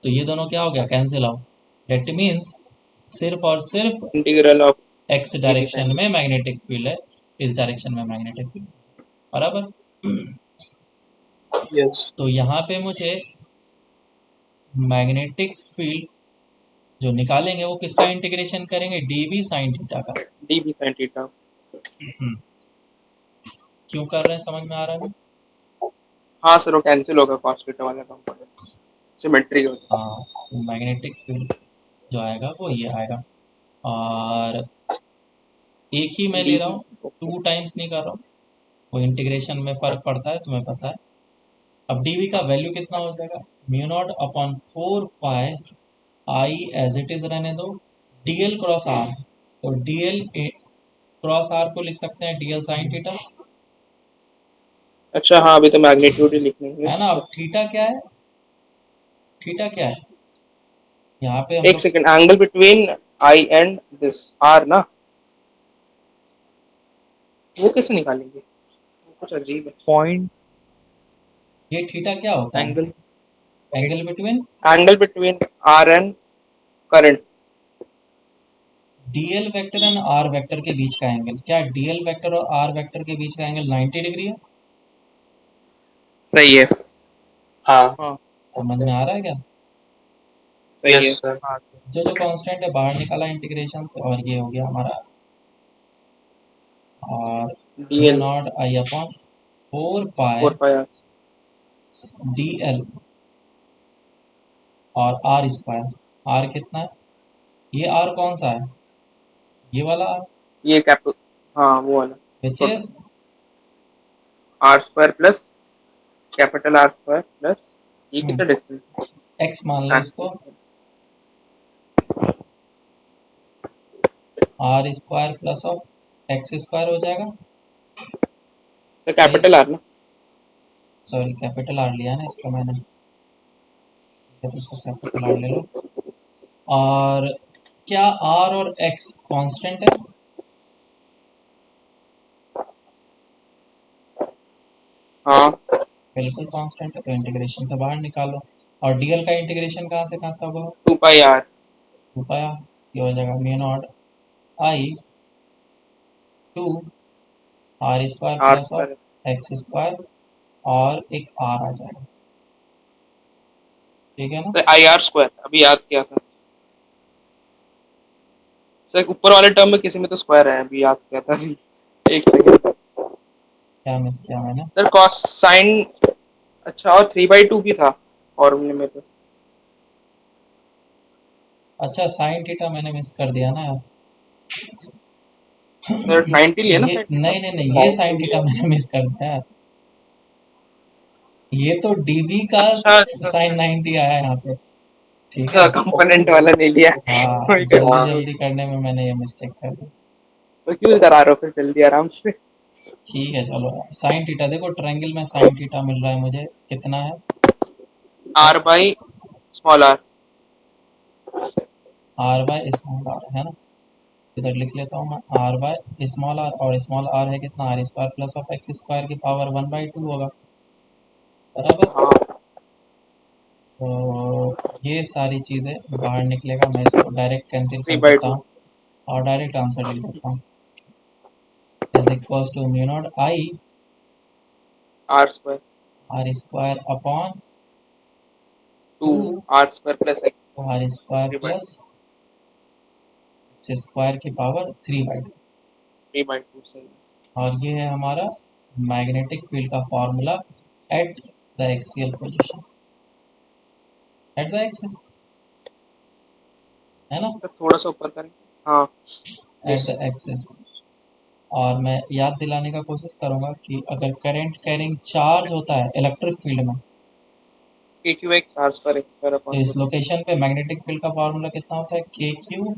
तो ये दोनों क्या हो गया, कैंसिल आउट। डेट मीन्स सिर्फ और सिर्फ integral of X D B direction sine. में मैग्नेटिक फील्ड है, इस डायरेक्शन में मैग्नेटिक फील्ड। बराबर। यस तो यहाँ पे मुझे मैग्नेटिक फील्ड जो निकालेंगे वो किसका इंटीग्रेशन करेंगे, डी बी साइन थीटा का। D B sine theta. क्यों कर रहे हैं, समझ में आ रहा है ना? हाँ सर, वो कैंसिल होगा कॉस थीटा वाला कंपोनेंट, सिमेट्री हो। हाँ, तो मैग्नेटिक फील्ड जो आएगा वो ये आएगा। और एक ही मैं ले डी रहा बी। हूँ, टू टाइम्स नहीं कर रहा हूँ। वो इंटीग्रेशन में फर्क पड़ता है, तुम्हें पता है। अब डीवी का वैल्यू कितना हो जाएगा, mu naught upon 4 pi I as it is रहने दो, डीएल क्रॉस आर। तो डीएल क्रॉस आर को लिख सकते हैं डीएल साइन थीटा, अच्छा हाँ, अभी तो मैग्नीट्यूड ही लिखेंगे। है ना? अब थीटा क्या है, थीटा क्या है यहाँ पे हम एक लोग? Second, angle between I and this R ना, वो कैसे निकालेंगे? वो कुछ अजीब है। पॉइंट ये थीटा क्या होता है, angle, angle between angle between R and current. DL vector and R vector के बीच का एंगल। क्या डीएल वेक्टर और आर वेक्टर के बीच का एंगल 90 डिग्री है? सही है। हाँ हाँ समझ में आ रहा है क्या? सही यस है। सर हाँ जो जो कांस्टेंट है बाहर निकाला इंटीग्रेशन से और ये हो गया हमारा। और D mu L not I upon 4 pi 4 pi. D L और आर स्क्वायर। आर कितना है, ये आर कौन सा है, ये वाला आर, ये कैप, हाँ वो वाला विच छोटा, is R square plus capital R square plus, ये कितना डिस्टेंस एक्स मान लो है? इसको, R square plus of X square हो जाएगा। तो सही, कैपिटल आर ना। सॉरी कैपिटल आर लिया ना इसको मैंने, तो इसको कैपिटल आर ले लो। और क्या आर और एक्स कांस्टेंट है? हाँ बिल्कुल कांस्टेंट है, तो इंटीग्रेशन से बाहर निकालो। और डीएल का इंटीग्रेशन कहाँ से कहाँ तक होगा, 2 पाई आर। रुपया। ये हो जाएगा mu not I two are square R plus of square. X square और एक आर आ जाएगा। ठीक है ना? सर आई आर स्क्वायर अभी याद किया था सर, ऊपर वाले टर्म में किसी में तो स्क्वायर है, अभी याद किया था अभी। एक सेकेंड क्या मिस किया मैंने? Sir, cos sine. अच्छा, और 3/2 भी था फॉर्मूले में तो। अच्छा साइन थीटा मैंने मिस कर दिया ना यार। सर 90 लिया ना ये साइन थीटा। नहीं नहीं नहीं, ये साइन 90 थीटा लिया मैंने मिस कर दिया यार। ये तो डीबी का अच्छा अच्छा साइन 90 आया है यहाँ पे, ठीक अच्छा है। कंपोनेंट वाला नहीं लिया। हाँ, वही जल्दी हाँ, कंफ्यूज हो जल्दी करने में मैंने ये मिस्टेक कर दी। तो क्यों करा रहे हो फिर जल्दी आराम से। ठीक है चलो, साइन थीटा देखो, ट्रायंगल में साइन थीटा मिल रहा है मुझे, कितना है, R X, by small R. R by small R है ना। इधर लिख लेता हूँ मैं, आर बाय स्मॉल आर, और स्मॉल आर है कितना, R square plus of X square की पावर 1/2 होगा, बराबर। हाँ तो ये सारी चीज़ें बाहर निकलेगा, मैं इसको डायरेक्ट कैंसिल थ्री कर बाई देता टू हूँ और डायरेक्ट आंसर लिख देता हूँ, is equals to mu not I are square R square upon two 2 R square plus X R square three by two. Plus x square की power 3/2। Three by two सही है। और ये है हमारा मैग्नेटिक फील्ड का formula at the axial position, at the axis, है ना, तो थोड़ा सा ऊपर करें। हाँ एट यस। The axis. और मैं याद दिलाने का कोशिश करूंगा कि अगर करंट कैरिंग चार्ज होता है इलेक्ट्रिक फील्ड में, K Q X R square X square तो अपॉन इस टू। लोकेशन पे मैग्नेटिक फील्ड का फॉर्मूला कितना होता है, K Q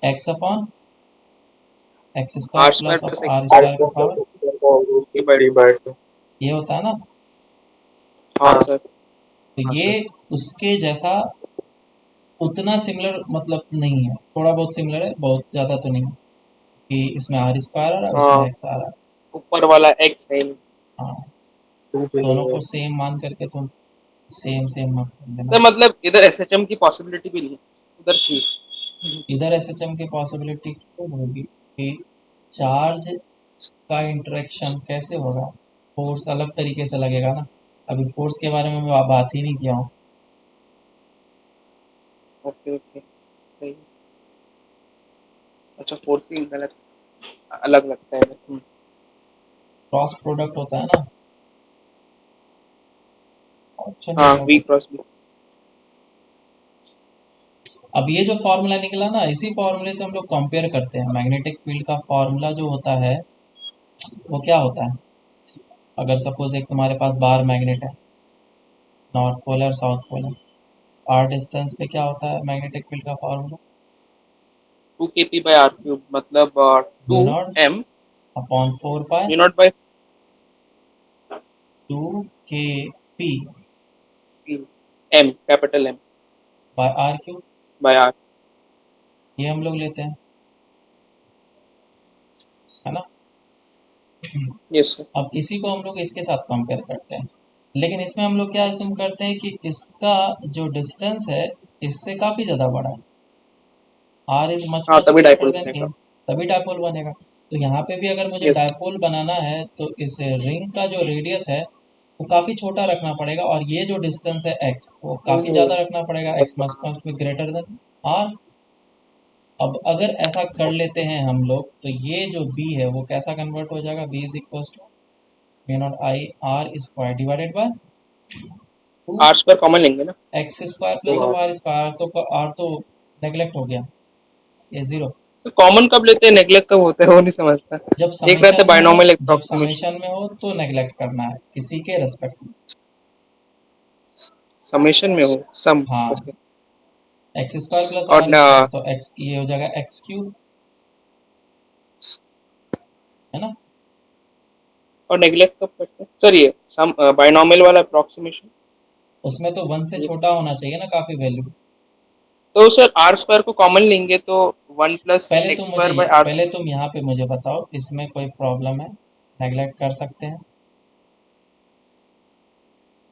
X upon X square R square plus of plus X R square square की पावर, थ्री बाई टू। 3/2। ये होता है ना। हाँ हाँ सर। तो हाँ ये सर। उसके जैसा उतना सिमिलर मतलब नहीं है, थोड़ा बहुत सिमिलर है, बहुत ज़्यादा तो नहीं, कि इसमें आर स्क्वायर आ रहा है उसमें हाँ एक्स आ रहा है। ऊपर वाला एक्स है नहीं। हाँ, 2 पे दोनों नहीं को है। सेम मान करके तुम सेम सेम मत कर देना। सर मतलब इधर एस एच एम की पॉसिबिलिटी भी नहीं है, उधर थी। इधर एस एच एम की पॉसिबिलिटी क्यों होगी कि चार्ज का इंटरेक्शन कैसे होगा, फोर्स अलग तरीके से लगेगा ना, अभी फोर्स के बारे में मैं बात ही नहीं किया हूँ। ओके ओके सही है। अच्छा फोर्सिंग गलत अलग लगता है। क्रॉस प्रोडक्ट होता है ना, ऑप्शन हाँ लिखा वी था। Cross B. अब ये जो फॉर्मूला निकला ना, इसी फॉर्मूले से हम लोग कंपेयर करते हैं, मैग्नेटिक फील्ड का फॉर्मूला जो होता है वो क्या होता है। अगर सपोज एक तुम्हारे पास बार मैग्नेट है, north polar south polar, R distance पे क्या होता है मैग्नेटिक फील्ड का formula, two K P by R cube मतलब two mu naught M upon 4 pi mu naught by 2 K P M capital M by R cube, by R. ये हम लोग लेते हैं, है ना। Yes sir. अब इसी को हम लोग इसके साथ कंपेयर करते हैं, लेकिन इसमें हम लोग क्या assume करते हैं कि इसका जो डिस्टेंस है इससे काफ़ी ज़्यादा बड़ा है, आर इज मच हाँ मच तभी ग्रेटर डाइपोल देन ए, बनेगा। तभी डायपोल बनेगा। तो यहाँ पे भी अगर मुझे यस। डायपोल बनाना है तो इस रिंग का जो रेडियस है वो काफ़ी छोटा रखना पड़ेगा, और ये जो डिस्टेंस है एक्स वो काफ़ी ज़्यादा रखना पड़ेगा, x must must be greater than r. अब अगर ऐसा कर लेते हैं हम लोग, तो ये जो b है वो कैसा कन्वर्ट हो जाएगा, b is equal to mu not I are square divided by two are square common लेंगे ना। X square plus of r square, तो आर तो नेग्लेक्ट हो गया, ये जीरो। तो कॉमन कब लेते हैं नेग्लेक्ट कब होता है वो नहीं समझता। जब एक रहता है समेशन में हो, बायनॉमियल जब अप्रोक्सीमेशन। समेशन में हो तो नेग्लेक्ट करना है किसी के रेस्पेक्ट में। समेशन में हो सम। हाँ, ओके। एक्स स्क्वायर प्लस और आर स्क्वायर तो एक्स ये हो जाएगा एक्स क्यूब, है ना। और नेग्लेक्ट कब करते हैं सर ये सम बायनॉमियल वाला अप्रोक्सीमेशन। उसमें तो 1 से छोटा होना चाहिए ना काफ़ी वैल्यू। तो सर आर स्क्वायर को कॉमन लेंगे तो one plus x square by r. पहले तुम यहाँ पे मुझे बताओ इसमें कोई प्रॉब्लम है, नेग्लेक्ट कर सकते हैं।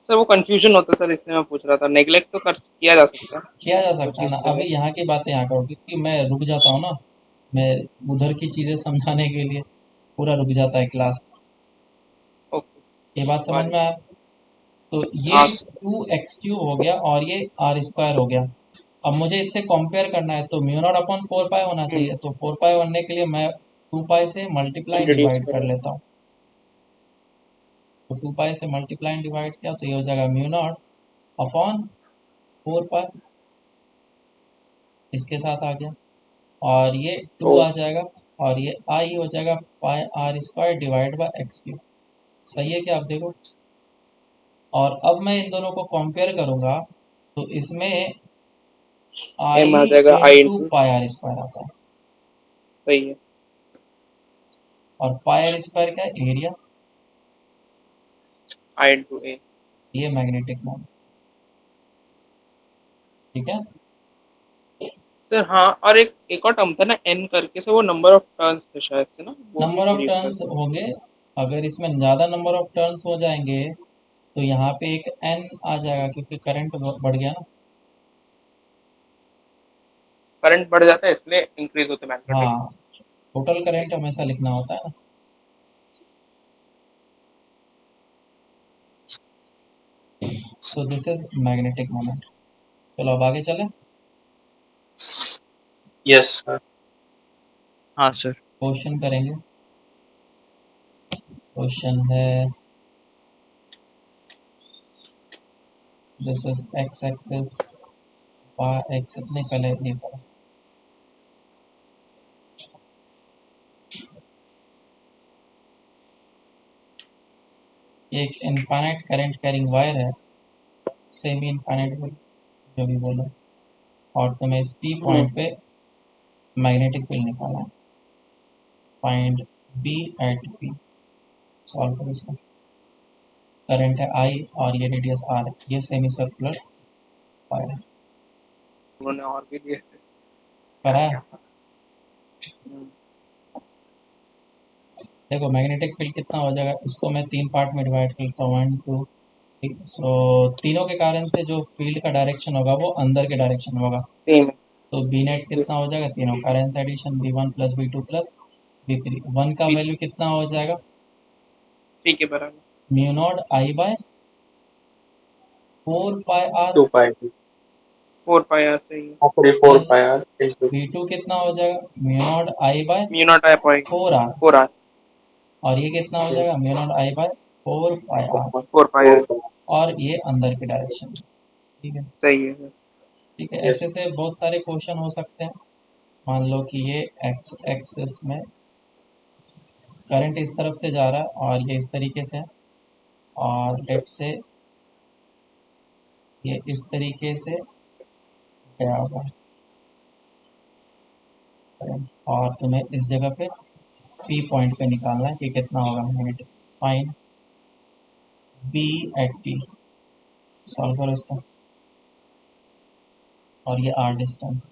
सर वो कंफ्यूजन होता है सर इसलिए मैं पूछ रहा था नेग्लेक्ट तो कर किया जा सकता है किया जा वो सकता है चीज़ ना, तो अभी है। यहाँ की बातें यहाँ करो क्योंकि मैं रुक जाता हूँ ना, मैं उधर की चीज़ें समझाने के लिए पूरा रुक जाता है क्लास। ओके ये बात समझ मान में आया। तो ये हाँ। 2x³ हो गया और ये आर स्क्वायर हो गया। अब मुझे इससे कंपेयर करना है तो म्यू नॉट अपॉन 4 पाई होना चाहिए, तो 4 पाई बनने के लिए मैं 2 पाई से मल्टीप्लाई इंट्रोड्यूस डिवाइड कर करें। लेता हूँ। तो 2 पाई से मल्टीप्लाई डिवाइड किया तो ये हो जाएगा म्यू नॉट अपॉन 4 पाई, इसके साथ आ गया, और ये ओ 2 आ जाएगा, और ये आई हो जाएगा pi R square divide by X cube. सही है क्या, आप देखो। और अब मैं इन दोनों को कंपेयर करूंगा तो इसमें एम आ आई जाएगा I into into, pi R square आता है, सही है। और पाई आर स्क्वायर क्या है, एरिया। आई इंटू ए। ये मैग्नेटिक मोमेंट, ठीक है। सर हाँ, और एक और टर्म था ना एन करके, से वो नंबर ऑफ टर्न्स थे शायद से ना, वो भी नंबर ऑफ इंक्रीज कर। टर्न्स होंगे, अगर इसमें ज़्यादा नंबर ऑफ टर्न्स हो जाएंगे तो यहाँ पे एक एन आ जाएगा, क्योंकि करंट बढ़ गया ना। करंट बढ़ जाता है इसलिए इंक्रीज होते मैग्नेटिक। हाँ, टोटल करंट हमेशा लिखना होता है ना। So this is magnetic moment. चलो अब आगे चले। Yes sir. हाँ सर। क्वेश्चन करेंगे। क्वेश्चन है, this is x axis, y axis, नहीं पहले ये करो। एक इनफाइनाइट करंट कैरिंग वायर है, सेमी इनफाइनाइट जो भी बोलो, और तुम्हें इस पी पॉइंट पे मैग्नेटिक फील्ड निकालना है। Find B at P. Solve करो इसको। करंट है आई और ये रेडियस आर है, ये सेमी सर्कुलर वायर है। उन्होंने और भी दिए थे। करा है। हम्म, देखो मैग्नेटिक फील्ड कितना हो जाएगा, इसको मैं तीन पार्ट में डिवाइड करता हूँ, वन टू। सो तीनों के कारण से जो फील्ड का डायरेक्शन होगा वो अंदर के डायरेक्शन में होगा। सेम है। तो बी नेट कितना यस। हो जाएगा, तीनों कारण से addition, B one plus B two plus B three. One का बी वैल्यू कितना हो जाएगा, थ्री के बराबर। Mu not I by four pi r. 2 pi t. Four pi r सही है। Sorry 4 plus pi r into B two कितना हो जाएगा, mu not I by mu not I pi four r. Four r. और ये कितना हो जाएगा, mu not I by four pi are. Four pi 4 R pi. और ये अंदर के डायरेक्शन में, ठीक है। सही है सर। ठीक है, यस। ऐसे से बहुत सारे क्वेश्चन हो सकते हैं। मान लो कि ये एक्स एक्सिस में करंट इस तरफ से जा रहा है और ये इस तरीके से है, और लेफ्ट से ये इस तरीके से गया होगा करंट, और तुम्हें इस जगह पे पी पॉइंट पे निकालना है कि कितना होगा magnetic. Find B at P. Solve करो इसका। और ये आर डिस्टेंस।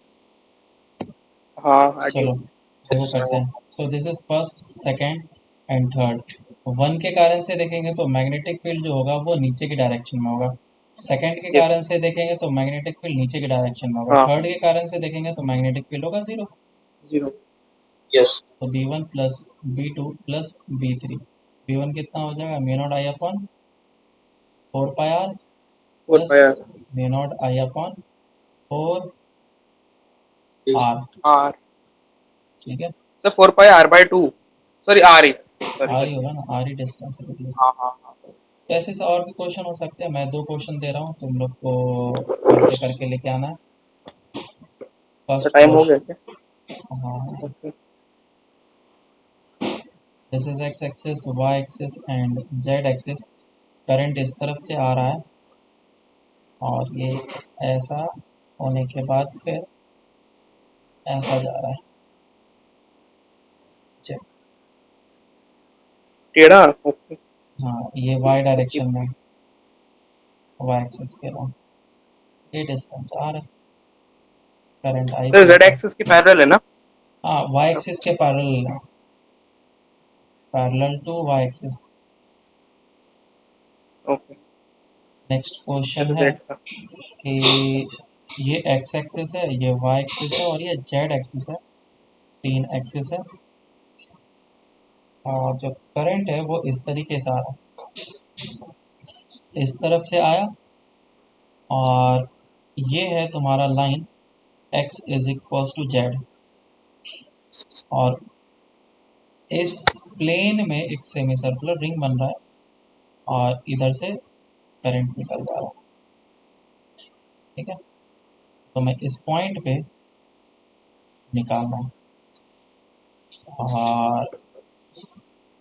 हाँ आगे। चलो देखो यस। करते हैं। सो this is first, second and third. One के कारण से देखेंगे तो मैग्नेटिक फील्ड जो होगा वो नीचे की डायरेक्शन में होगा। सेकंड के यस। कारण से देखेंगे तो मैग्नेटिक फील्ड नीचे की डायरेक्शन में होगा। हाँ थर्ड के कारण से देखेंगे तो मैग्नेटिक फील्ड होगा जीरो। जीरो। यस। तो B one plus B two plus B three. B one कितना हो जाएगा, mu not I upon four pi are four plus pi r. Mu not I upon four r. R. ठीक है, sir four pi r by two, sorry r ही, sorry r ही sorry. होगा ना, are he distance है। हाँ हाँ हाँ। तो ऐसे से और भी क्वेश्चन हो सकते हैं। मैं दो क्वेश्चन दे रहा हूँ, तुम लोग को फिर से करके लेके आना है। तो फर्स्ट टाइम हो गया क्या? क्वेश्चन, हाँ, okay. This is x axis, y axis and z axis. Current इस तरफ से आ रहा है और ये ऐसा होने के बाद फिर ऐसा जा रहा है। चेक। टेढ़ा, ओके। हाँ, ये वाई ओके। डायरेक्शन में, वाई एक्सिस के अलॉन्ग ये डिस्टेंस आ रहा है, current I sir flow z कर। एक्सिस की पैरेलल है ना? हाँ, वाई एक्सिस के parallel, parallel to y axis. Okay. Next ये क्वेश्चन तो है जेड था। कि ये एक्स एक्सिस है, ये वाई एक्सिस है और ये जेड एक्सिस है, तीन एक्सिस है। और जो करंट है वो इस तरीके से आ रहा है, इस तरफ से आया, और ये है तुम्हारा line x is equal to z, और इस प्लेन में एक सेमी सर्कुलर रिंग बन रहा है और इधर से करंट निकल जा रहा है। ठीक है, तो मैं इस पॉइंट पे निकालना है, और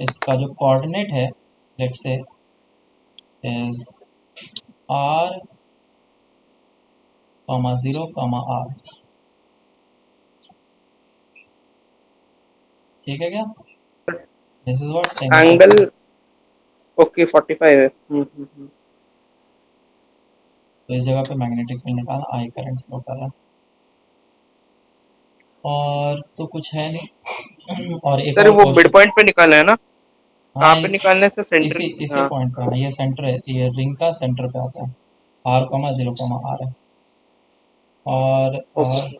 इसका जो कोऑर्डिनेट है, let's say is R, 0, R। ठीक है क्या? This is what angle sinusoid. Okay 45 है। तो इस जगह पे मैग्नेटिक फील्ड निकालना, आई करंट फ्लो कर रहा है, और तो कुछ है नहीं। और एक सर और वो मिड क्वेश्चन। पॉइंट पे निकालना है ना? हाँ, कहाँ पे निकालने से सेंटर? इसी हाँ। पॉइंट पे, हाँ, ये सेंटर है, ये रिंग का सेंटर पे आता है। R, 0, R है। और ओके।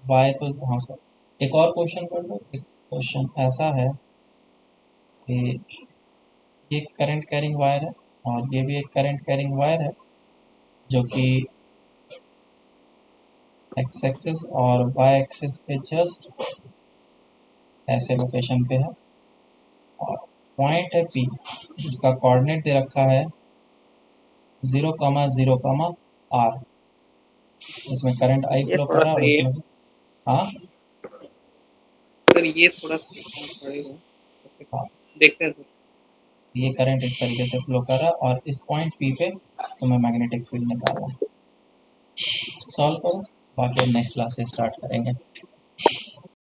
वाई तो, हाँ सर, एक और क्वेश्चन कर लो। एक क्वेश्चन ऐसा है कि ये करंट कैरिंग वायर है, और ये भी एक करंट कैरिंग वायर है, जो कि एक्स एक्सिस और वाई एक्सिस पे जस्ट ऐसे लोकेशन पे है, और पॉइंट है पी, जिसका कोऑर्डिनेट दे रखा है 0, 0, R। इसमें करंट आई ये फ्लो कर थोड़ा रहा है, और सही है। इसमें, हाँ, सर ये थोड़ा देखना पड़ेगा। ओके, हाँ, देखते हैं सर। ये करंट इस तरीके से फ्लो कर रहा है, और इस पॉइंट पी पे तुम्हें मैग्नेटिक फील्ड निकालना है। सॉल्व करो, बाकी नेक्स्ट क्लास से स्टार्ट करेंगे।